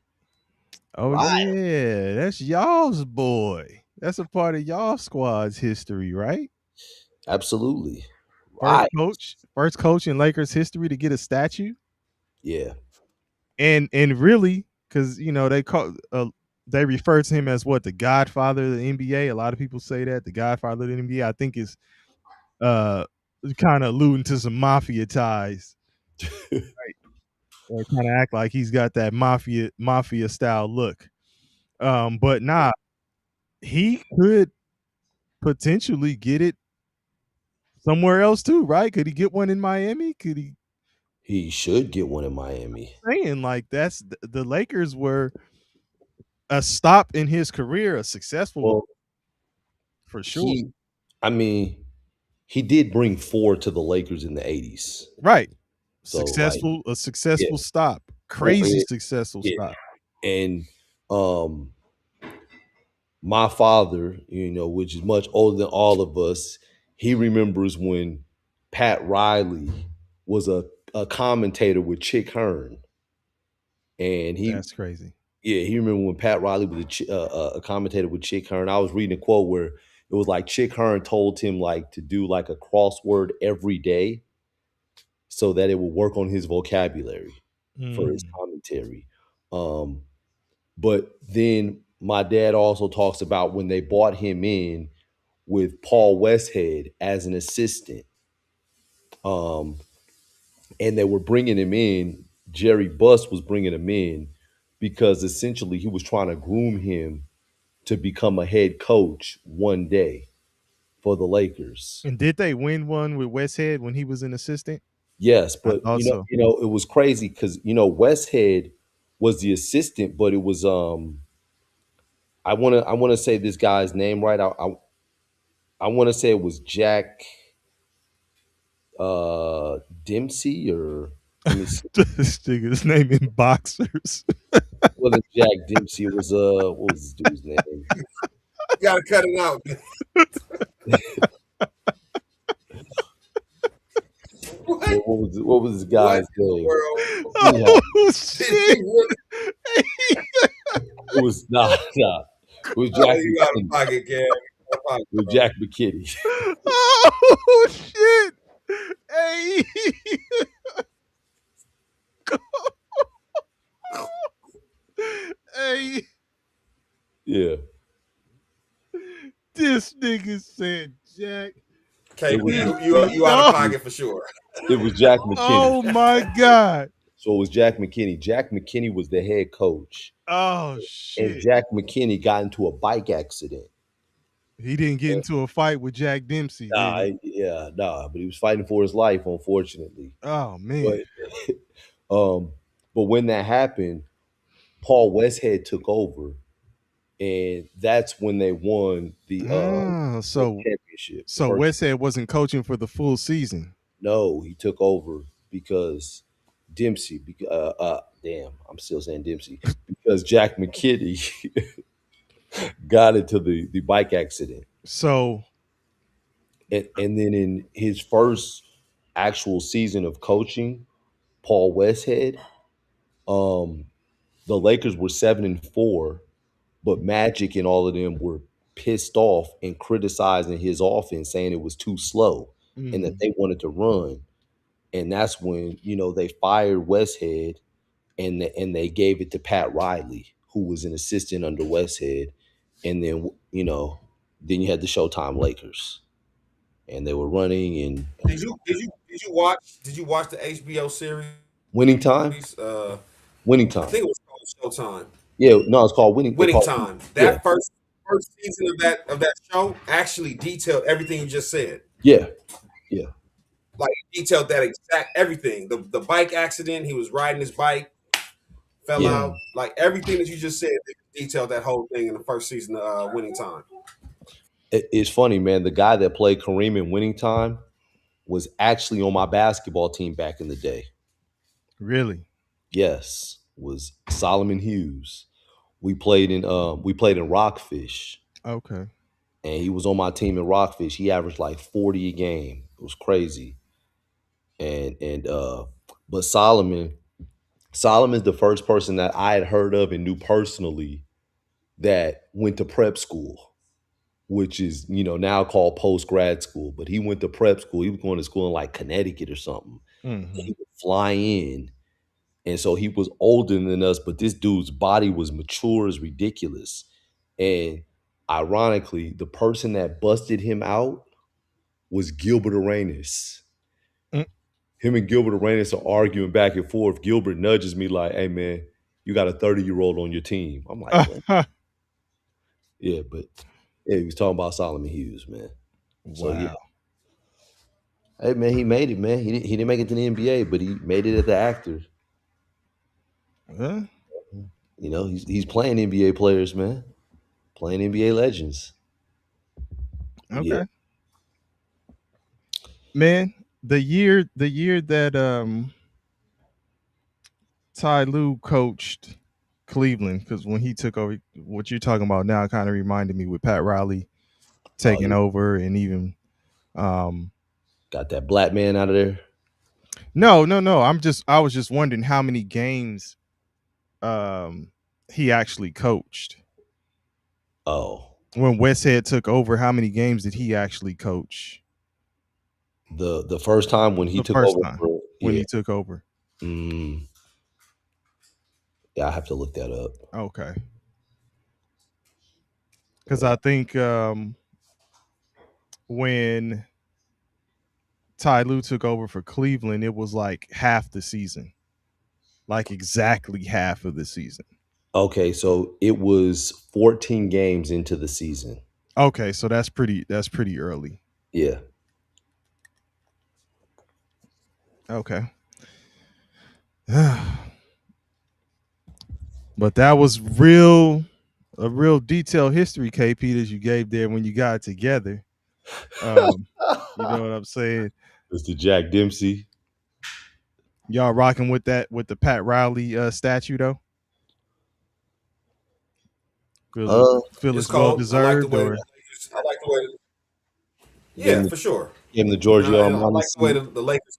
Oh Right. yeah, that's y'all's boy. That's a part of y'all squad's history, right? Absolutely. First Right. first coach in Lakers history to get a statue, Yeah. and really, because they refer to him as what, the Godfather of the NBA. A lot of people say that, the Godfather of the NBA. I think is uh kind of alluding to some mafia ties, or kind of act like he's got that mafia style look. But nah, he could potentially get it somewhere else too, right? Could he get one in Miami? Could he? He should get one in Miami. Saying like that's the Lakers were a stop in his career, a successful one Well, for sure. he I mean, he did bring 4 to the Lakers in the 80s. Right. So like, A yeah, successful stop. Crazy successful Yeah. stop. And um my father, which is much older than all of us, he remembers when Pat Riley was a commentator with Chick Hearn. And That's crazy. he remember when Pat Riley was a commentator with Chick Hearn. I was reading a quote where it was like Chick Hearn told him like to do like a crossword every day so that it would work on his vocabulary for his Mm. commentary. Um, but then my dad also talks about when they brought him in with Paul Westhead as an assistant, um, and they were bringing him in. Jerry Buss was bringing him in because essentially he was trying to groom him to become a head coach one day for the Lakers. And did they win one with Westhead when he was an assistant? Yes, I but thought so. it was crazy because Westhead was the assistant, but it was I wanna say this guy's name right. I wanna say it was Jack Dempsey, or let me see. This nigga's name in boxers. It wasn't Jack Dempsey. It was what was this dude's name? You gotta cut it out. What? What was this What guy's in the name? world Anyhow, Oh did he shit! really? it was nah. It was Jack You out of McKinney. pocket, Gary. Out of pocket, It was bro. Jack McKinney. Oh shit! Hey, hey, Yeah, this nigga said Jack. KB, it was you out of pocket for sure. it was Jack McKinney. Oh my god! So it was Jack McKinney. Jack McKinney was the head coach, Oh and shit! Jack McKinney got into a bike accident. He didn't get into a fight with Jack Dempsey, did he? But he was fighting for his life, unfortunately. Oh man. But um, but when that happened, Paul Westhead took over, and that's when they won Ah, the so championship. The so first, Westhead wasn't coaching for the full season. no, he took over because Dempsey. Damn, I'm still saying Dempsey because Jack McKinney got into the bike accident, So and then in his first actual season of coaching, Paul Westhead, um, the Lakers were 7-4, but Magic and all of them were pissed off and criticizing his offense, saying it was too slow and that mhm. they wanted to run. And that's when they fired Westhead and they gave it to Pat Riley, who was an assistant under Westhead, and then you had the Showtime Lakers, and they were running and Did you watch the HBO series? winning time, winning I time. think it was called Showtime. Yeah, no, it's called winning. They Winning call Time. yeah, That first season of that show actually detailed everything you just said. yeah, yeah, Like it detailed that exact everything. The bike accident, he was riding his bike, fell yeah. out. Like everything that you just said, they detailed that whole thing in the first season of Winning Time. It's funny, man. The guy that played Kareem in winning time was actually on my basketball team back in the day. Really? Yes, was Solomon Hughes. We played in Rockfish, Okay. and he was on my team in Rockfish. He averaged like 40 a game. It was crazy. And but Solomon's the first person that I had heard of and knew personally that went to prep school, which is now called post grad school. But he went to prep school. He was going to school in like Connecticut or something. And Hmm. he would fly in, and so he was older than us. But this dude's body was mature as ridiculous. And ironically, the person that busted him out was Gilbert Arenas. Him and Gilbert Arenas are arguing back and forth. Gilbert nudges me like, "Hey man, you got a 30-year-old on your team." I'm like, "What?" Yeah, but yeah, he was talking about Solomon Hughes, man. So yeah, Wow. hey man, he made it, man. He didn't make it to the NBA, but he made it as the actor. Huh? He's playing NBA players, man. Playing NBA legends. Yeah. Okay. Man, the year that Ty Lue coached Cleveland because when he took over, what you're talking about now kind of reminded me with Pat Riley Oh, taking yeah. over, and even um, Got that black man out of there. no. I was just wondering how many games he actually coached Oh, when Westhead took over. How many games did he actually coach the first time when he the took first over time for when yeah. he took over? Mm, yeah, I have to look that up. Okay, because I think when Ty Lue took over for Cleveland, it was like half the season, like exactly half of the season. Okay, so it was 14 games into the season. Okay, so that's pretty early. Yeah. Okay. But that was a real detailed history, KP, that you gave there when you got it together. You know what I'm saying? Mr. Jack Dempsey. Y'all rocking with that with the Pat Riley statue though? Uh, Feel It's it's well cold. I like the deserved, way the or Lakers. I like the way. gave Yeah, him, for sure. gave him the Giorgio And I Armani like the way suit. the Lakers.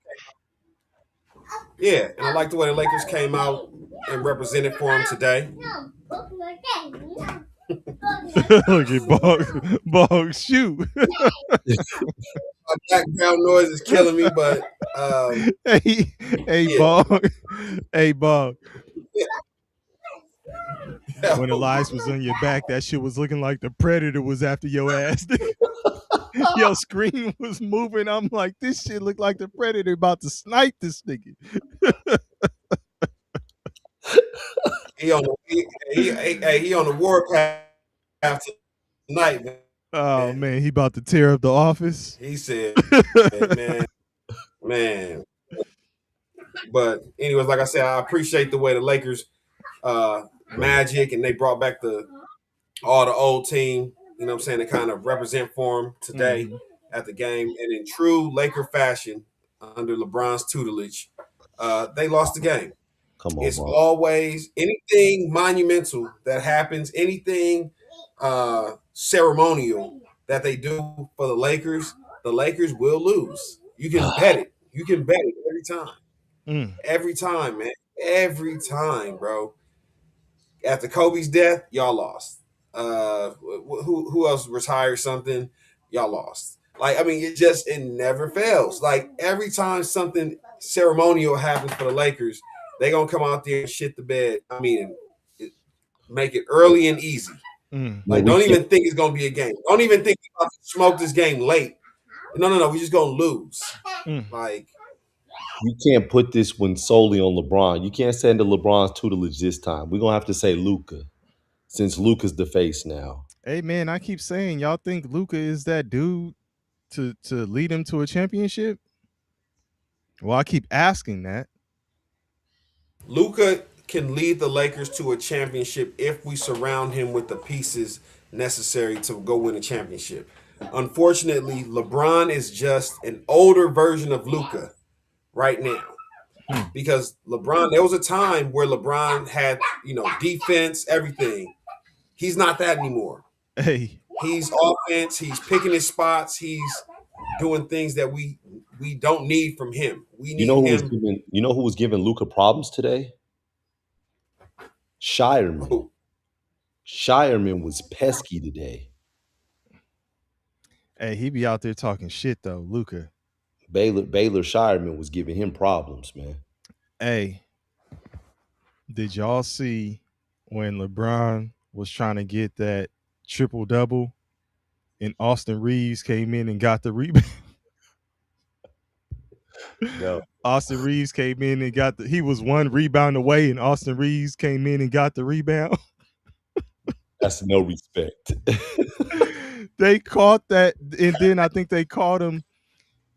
Yeah, and I like the way the Lakers came out and represented for him today. look at Bog shoot. My background noise is killing me, but hey, hey, yeah. Bog, hey, Bog. When Yo, Elias was on your back, that shit was looking like the predator was after your ass. Your screen was moving. I'm like, this shit looked like the predator about to snipe this nigga. he on the he on the warpath tonight, Oh man. man, he about to tear up the office. He said, man. But anyways, like I said, I appreciate the way the Lakers magic and they brought back all the old team, you know what I'm saying, to kind of represent for him today at the game. And in true Laker fashion, under LeBron's tutelage, they lost the game. Come on, It's Bron. always anything monumental that happens, anything ceremonial that they do for the Lakers will lose. You can bet it. You can bet it every time. Mm. Every time, man. Every time, bro. After Kobe's death, y'all lost. Who else retired something? Y'all lost. Like, I mean, it never fails. Like every time something ceremonial happens for the Lakers, they gonna come out there and shit the bed. I mean, make it early and easy. Mm. No, Like, we don't can't. even think it's gonna be a game. Don't even think we're about to smoke this game late. No. We just gonna lose. Mm. Like, You can't put this one solely on LeBron. You can't say under LeBron's tutelage this time. We're gonna have to say Luca, since Luca's the face now. Hey man, I keep saying y'all think Luka is that dude to lead him to a championship? Well, I keep asking that. Luka can lead the Lakers to a championship if we surround him with the pieces necessary to go win a championship. Unfortunately, LeBron is just an older version of Luka right now. Hmm. Because LeBron, there was a time where LeBron had, defense, everything. He's not that anymore. Hey, He's offense, he's picking his spots, he's doing things that we don't need from him. We You know need who was him. giving you know who was giving Luca problems today? Shireman. Oh, Shireman was pesky today. hey, he be out there talking shit though, Luka. Baylor Shireman was giving him problems, man. Hey, did y'all see when LeBron was trying to get that triple double and Austin Reeves came in and got the rebound? No, Austin Reeves came in and he was one rebound away and Austin Reeves came in and got the rebound. that's no respect. They caught that, and then I think they caught him.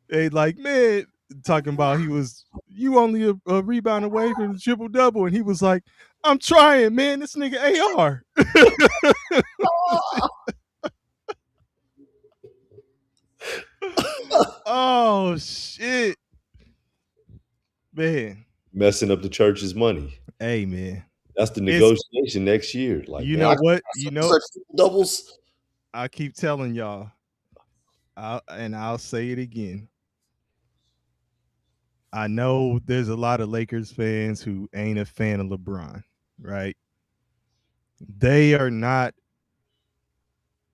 They like, man, talking about you only a rebound away from the triple double, and he was like, I'm trying, man. This nigga AR. Oh shit, man. Messing up the church's money. Hey man, That's the it's negotiation next year. Like, you man, know I what got such doubles. I keep telling y'all, and I'll say it again. I know there's a lot of Lakers fans who ain't a fan of LeBron, right? They are not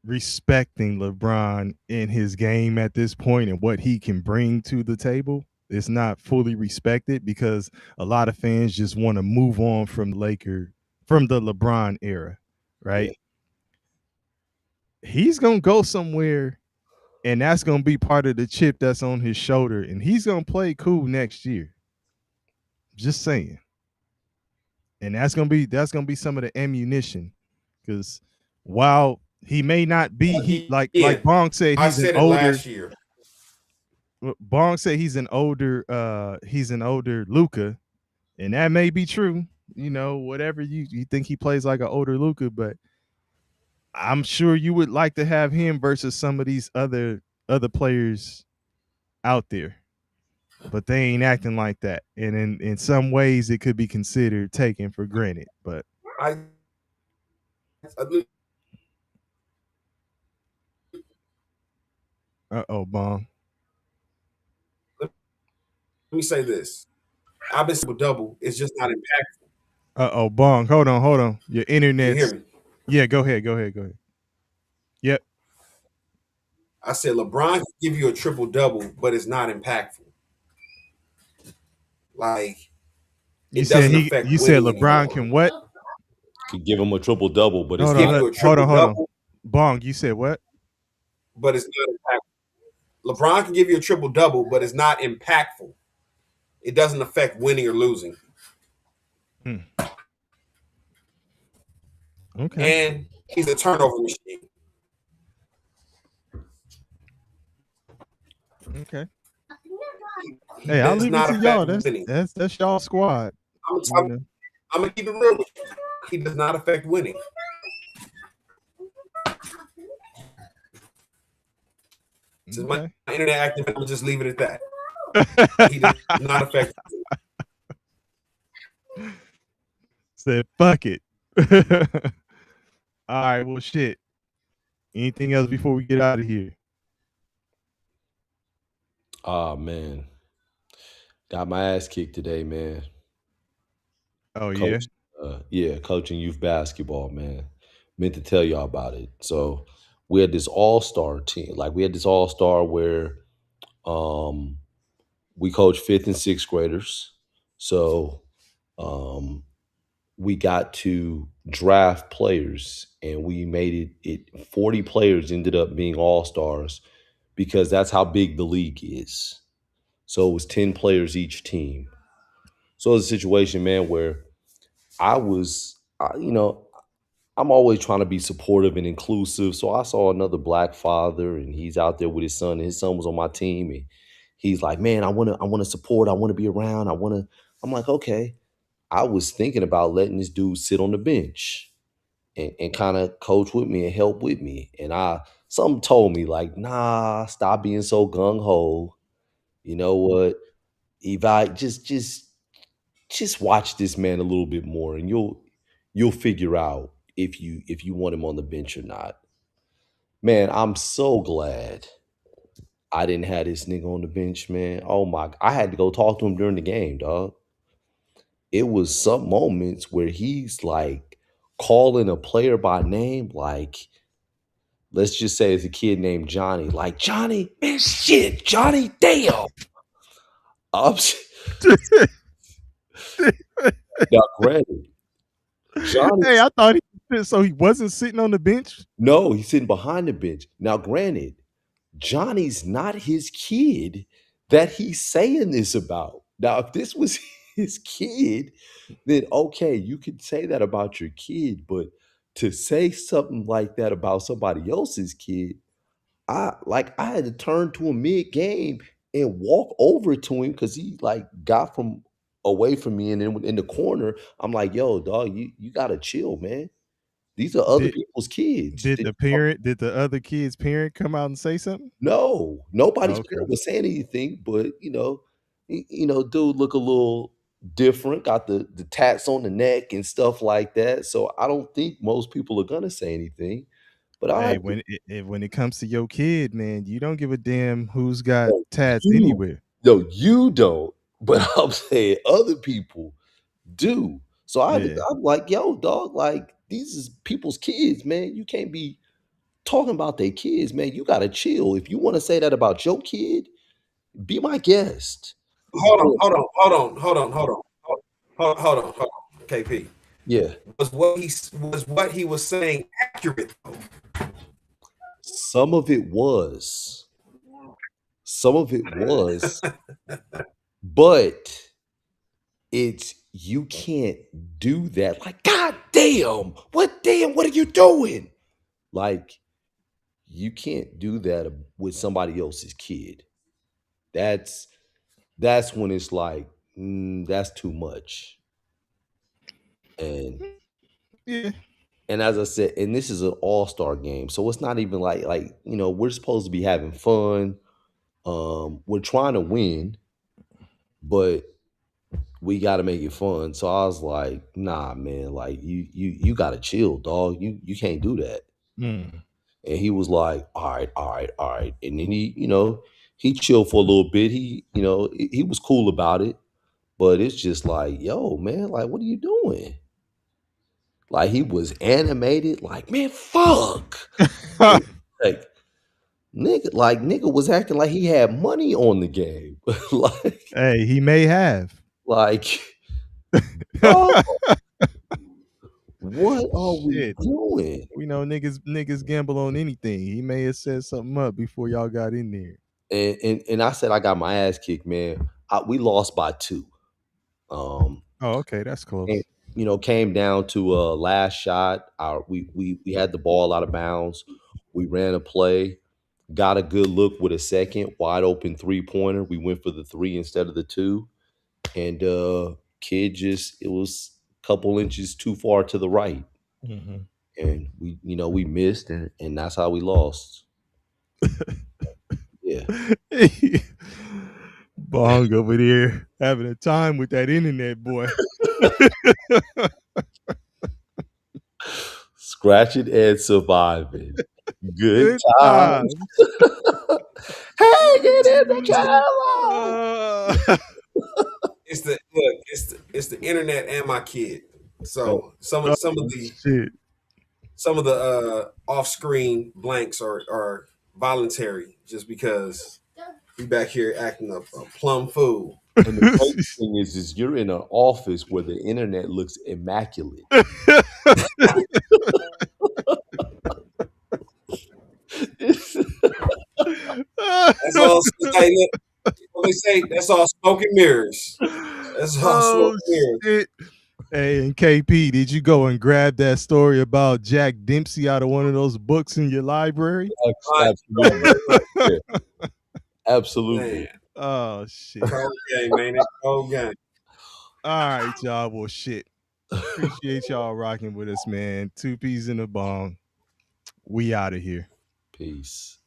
respecting LeBron in his game at this point and what he can bring to the table. It's not fully respected because a lot of fans just want to move on from from the LeBron era, Yeah. right? He's gonna go somewhere, and that's gonna be part of the chip that's on his shoulder, and he's gonna play cool next year. Just saying. And that's gonna be some of the ammunition. Because while he may not be he like Again, Bong said I he's an said it older last year. Bong said he's an older Luca, and that may be true. You know, whatever you think he plays like an older Luca, but I'm sure you would like to have him versus some of these other players out there. But they ain't acting like that. And in some ways it could be considered taken for granted. But I let Bong. me say this. I've been double. It's just not impactful. Bong. Hold on. Your Can you hear internet's me? yeah, go ahead. Yep. I said LeBron can give you a triple double, but it's not impactful. Like it doesn't affect You said winning LeBron anymore. can what? Could give him a triple double, but it's Hold Give on, not. you a hold triple on, hold on. double, Bong, you said what? but it's not impactful. LeBron can give you a triple double, but it's not impactful. It doesn't affect winning or losing. Hmm. Okay. And he's a turnover machine. Okay. He Hey, I'll does leave it not to affect y'all. winning. That's y'all squad. I'm, You I'm, know. I'm gonna keep it real with you. He does not affect winning. Since my Okay. internet active, I'm gonna just leave it at that. He does not affect. Said fuck it. All right, well shit. Anything else before we get out of here? Ah, man. Got my ass kicked today, man. Oh yeah. Coach, yeah, coaching youth basketball, man. Meant to tell y'all about it. So we had this all-star team. Like we had this all-star where um we coach fifth and sixth graders. So um we got to draft players and we made it 40 players ended up being all-stars because that's how big the league is. So it was 10 players each team. So it's a situation, man, where I'm always trying to be supportive and inclusive. So I saw another black father and he's out there with his son and his son was on my team and he's like, man, I want to support. I want to be around. I'm like, okay. I was thinking about letting this dude sit on the bench and kind of coach with me and help with me. And something told me like, nah, stop being so gung ho. You know what? Evi, just watch this man a little bit more and you'll figure out if you want him on the bench or not. Man, I'm so glad I didn't have this nigga on the bench, man. Oh my, I had to go talk to him during the game, dog. It was some moments where he's like calling a player by name, like let's just say it's a kid named Johnny, like Johnny, man, shit, Johnny, damn. I'm, now, granted, Johnny, Hey, I thought he wasn't sitting on the bench. no, he's sitting behind the bench. Now, granted, Johnny's not his kid that he's saying this about. Now, if this was his kid, then okay, you could say that about your kid, but to say something like that about somebody else's kid, I had to turn to him mid game and walk over to him because he like got from away from me and then in the corner. I'm like, yo, dog, you gotta chill, man. These are other Did people's kids. did the other kid's parent come out and say something? No, nobody's Okay. parent was saying anything, but dude look a little different, got the tats on the neck and stuff like that. So I don't think most people are gonna say anything. But I Hey, when it comes to your kid, man, you don't give a damn who's got no, tats you anywhere. no, you don't. But I'm saying other people do. So Yeah. I'm like, yo, dog, like these is people's kids, man. You can't be talking about their kids, man. You gotta chill. If you want to say that about your kid, be my guest. Hold on, But hold on, hold on, hold on, hold on, hold on, KP. yeah, Was what he was saying accurate though? some of it was. Some of it was, but it's you can't do that. Like, God damn, what are you doing? Like, you can't do that with somebody else's kid. That's that's when it's like, that's too much. And Yeah. and as I said, and this is an all-star game. So it's not even like, we're supposed to be having fun. We're trying to win, but we got to make it fun. So I was like, nah, man, like you got to chill, dog. You can't do that. Mm. And he was like, all right, all right, all right. And then he chilled for a little bit. He was cool about it, but it's just like, yo, man, like, what are you doing? Like he was animated, like, man, fuck. Like nigga was acting like he had money on the game. like, Hey, he may have. like, dog, what are we Shit. doing? We know niggas gamble on anything. He may have set something up before y'all got in there. And I said I got my ass kicked, man. We lost by 2. Um, Oh, okay, that's and, close. came down to last shot. We had the ball out of bounds. We ran a play, got a good look with a second wide open 3-pointer. We went for the 3 instead of the 2, and kid just it was a couple inches too far to the right, Mhm. and we missed, and that's how we lost. Yeah. Bong over there having a time with that internet boy. Scratching and surviving. Good Good times. times. Hanging in the Carolinas. Uh, It's the internet and my kid. Oh, So some of the shit. some of the off-screen blanks are voluntary, just because we back here acting a plum fool. and the crazy thing is you're in an office where the internet looks immaculate. That's all. Hey, look, what they say, that's all smoke and mirrors. That's all smoke Oh and mirrors. shit. Hey, and KP, did you go and grab that story about Jack Dempsey out of one of those books in your library? Right, Absolutely. right, Yeah, man. absolutely. Oh shit. Cold game, ain't it? Cold game. All right, y'all. Well, shit. Appreciate y'all rocking with us, man. 2 peas in a bong. We out of here. Peace.